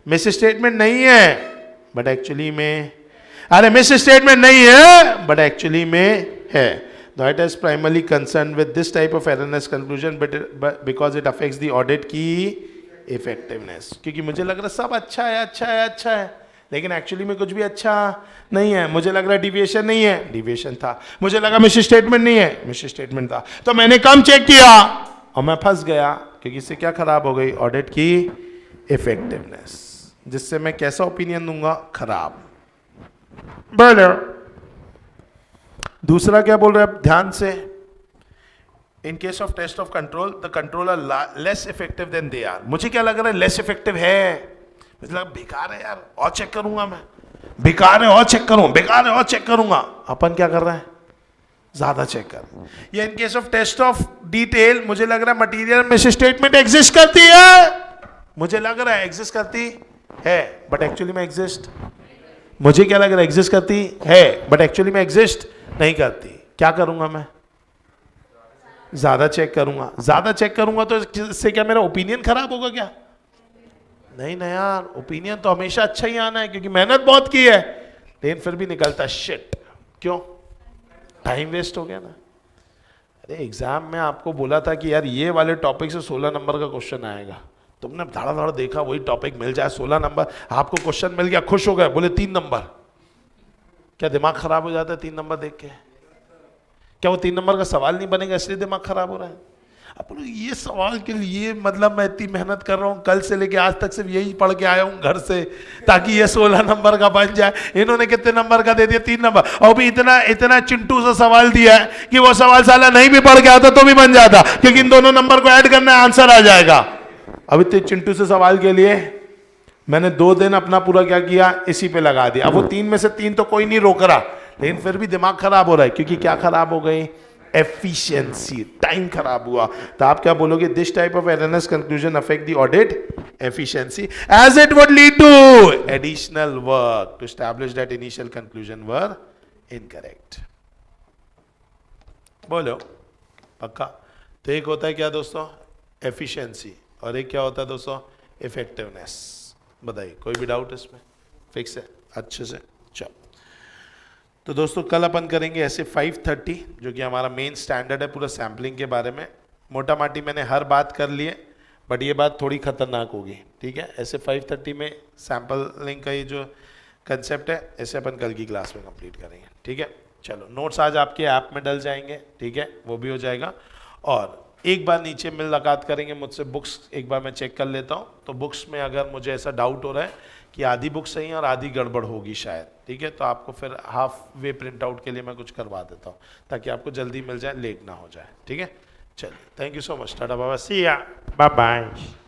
मिस स्टेटमेंट नहीं है बट एक्चुअली में, अरे मिस स्टेटमेंट नहीं है बट एक्चुअली में है। That is primarily concerned with this type of erroneous conclusion, but because it affects the audit की effectiveness। क्योंकि मुझे लग रहा है सब अच्छा है, अच्छा है, अच्छा है, लेकिन एक्चुअली में कुछ भी अच्छा नहीं है। मुझे लग रहा है डिविएशन नहीं है, डिविएशन था। मुझे लगा मिस स्टेटमेंट नहीं है, मिस स्टेटमेंट था। तो मैंने कम चेक किया और मैं फंस गया, क्योंकि इससे क्या खराब हो गई, ऑडिट की इफेक्टिवनेस, जिससे मैं कैसा ओपिनियन दूंगा, खराब। बोलो दूसरा क्या बोल रहे हैं, ध्यान से, in case of test of control the control are less effective than they are. मुझे क्या लग रहा है, लेस इफेक्टिव है, मुझे लगा बेकार है यार, और चेक करूंगा मैं, बेकार है और चेक करूंगा, बेकार है और चेक करूंगा। अपन क्या कर रहे हैं, ज्यादा चेक कर। या in case of test of detail, मुझे लग रहा है मटीरियल मिस स्टेटमेंट एग्जिस्ट करती है, मुझे लग रहा है एग्जिस्ट करती है बट एक्चुअली में एग्जिस्ट, मुझे क्या लग रहा है एग्जिस्ट करती है बट एक्चुअली में एग्जिस्ट नहीं करती। क्या करूंगा मैं, ज्यादा चेक करूंगा। ज्यादा चेक करूंगा तो इससे क्या मेरा ओपिनियन खराब होगा क्या? नहीं ना यार, ओपिनियन तो हमेशा अच्छा ही आना है, क्योंकि मेहनत बहुत की है, लेकिन फिर भी निकलता शिट। क्यों? टाइम वेस्ट हो गया ना। अरे एग्जाम में आपको बोला था कि यार ये वाले टॉपिक से 16 नंबर का क्वेश्चन आएगा, तुमने धड़ा धड़ देखा वही टॉपिक मिल जाए 16 नंबर, आपको क्वेश्चन मिल गया, खुश हो गए, बोले 3 नंबर। क्या दिमाग खराब हो जाता है 3 नंबर देख के? क्या वो 3 नंबर का सवाल नहीं बनेगा इसलिए दिमाग खराब हो रहा है? अब बोलो ये सवाल के लिए मतलब मैं इतनी मेहनत कर रहा हूँ, कल से लेके आज तक सिर्फ यही पढ़ के आया हूँ घर से, ताकि ये 16 नंबर का बन जाए। इन्होंने कितने नंबर का दे दिया, 3 नंबर, और भी इतना इतना चिंटू सा सवाल दिया है कि वो सवाल साला नहीं भी पढ़ के आता तो भी बन जाता, क्योंकि इन दोनों नंबर को ऐड करना आंसर आ जाएगा। अब इतने चिंटू से सवाल के लिए मैंने 2 दिन अपना पूरा क्या किया, इसी पे लगा दिया। अब वो 3 में से 3 तो कोई नहीं रोक रहा, लेकिन फिर भी दिमाग खराब हो रहा है, क्योंकि क्या खराब हो गई, एफिशिएंसी, टाइम खराब हुआ। तो आप क्या बोलोगे, this type of errorness conclusion affect the audit efficiency, as it would lead to additional work to establish that initial conclusion were incorrect. बोलो पक्का? तो एक होता है क्या दोस्तों, एफिशिएंसी, और एक क्या होता है दोस्तों, इफेक्टिवनेस. बताइए, कोई भी डाउट इसमें? फिक्स है अच्छे से? चलो, तो दोस्तों कल अपन करेंगे ऐसे 530, जो कि हमारा मेन स्टैंडर्ड है पूरा सैम्पलिंग के बारे में. मोटा माटी मैंने हर बात कर ली है, बट ये बात थोड़ी खतरनाक होगी, ठीक है? ऐसे 530 में सैम्पलिंग का ये जो कंसेप्ट है, ऐसे अपन कल की क्लास में कंप्लीट करेंगे, ठीक है? चलो, नोट्स आज आपके ऐप में डल जाएंगे, ठीक है? वो भी हो जाएगा. और एक बार नीचे मुलाकात करेंगे मुझसे, बुक्स एक बार मैं चेक कर लेता हूँ. तो बुक्स में अगर मुझे ऐसा डाउट हो रहा है कि आधी बुक सही है और आधी गड़बड़ होगी शायद, ठीक है, तो आपको फिर हाफ वे प्रिंट आउट के लिए मैं कुछ करवा देता हूँ, ताकि आपको जल्दी मिल जाए, लेट ना हो जाए, ठीक है? चलिए, thank you so much, tata बाबा, सी या, बाय बाय.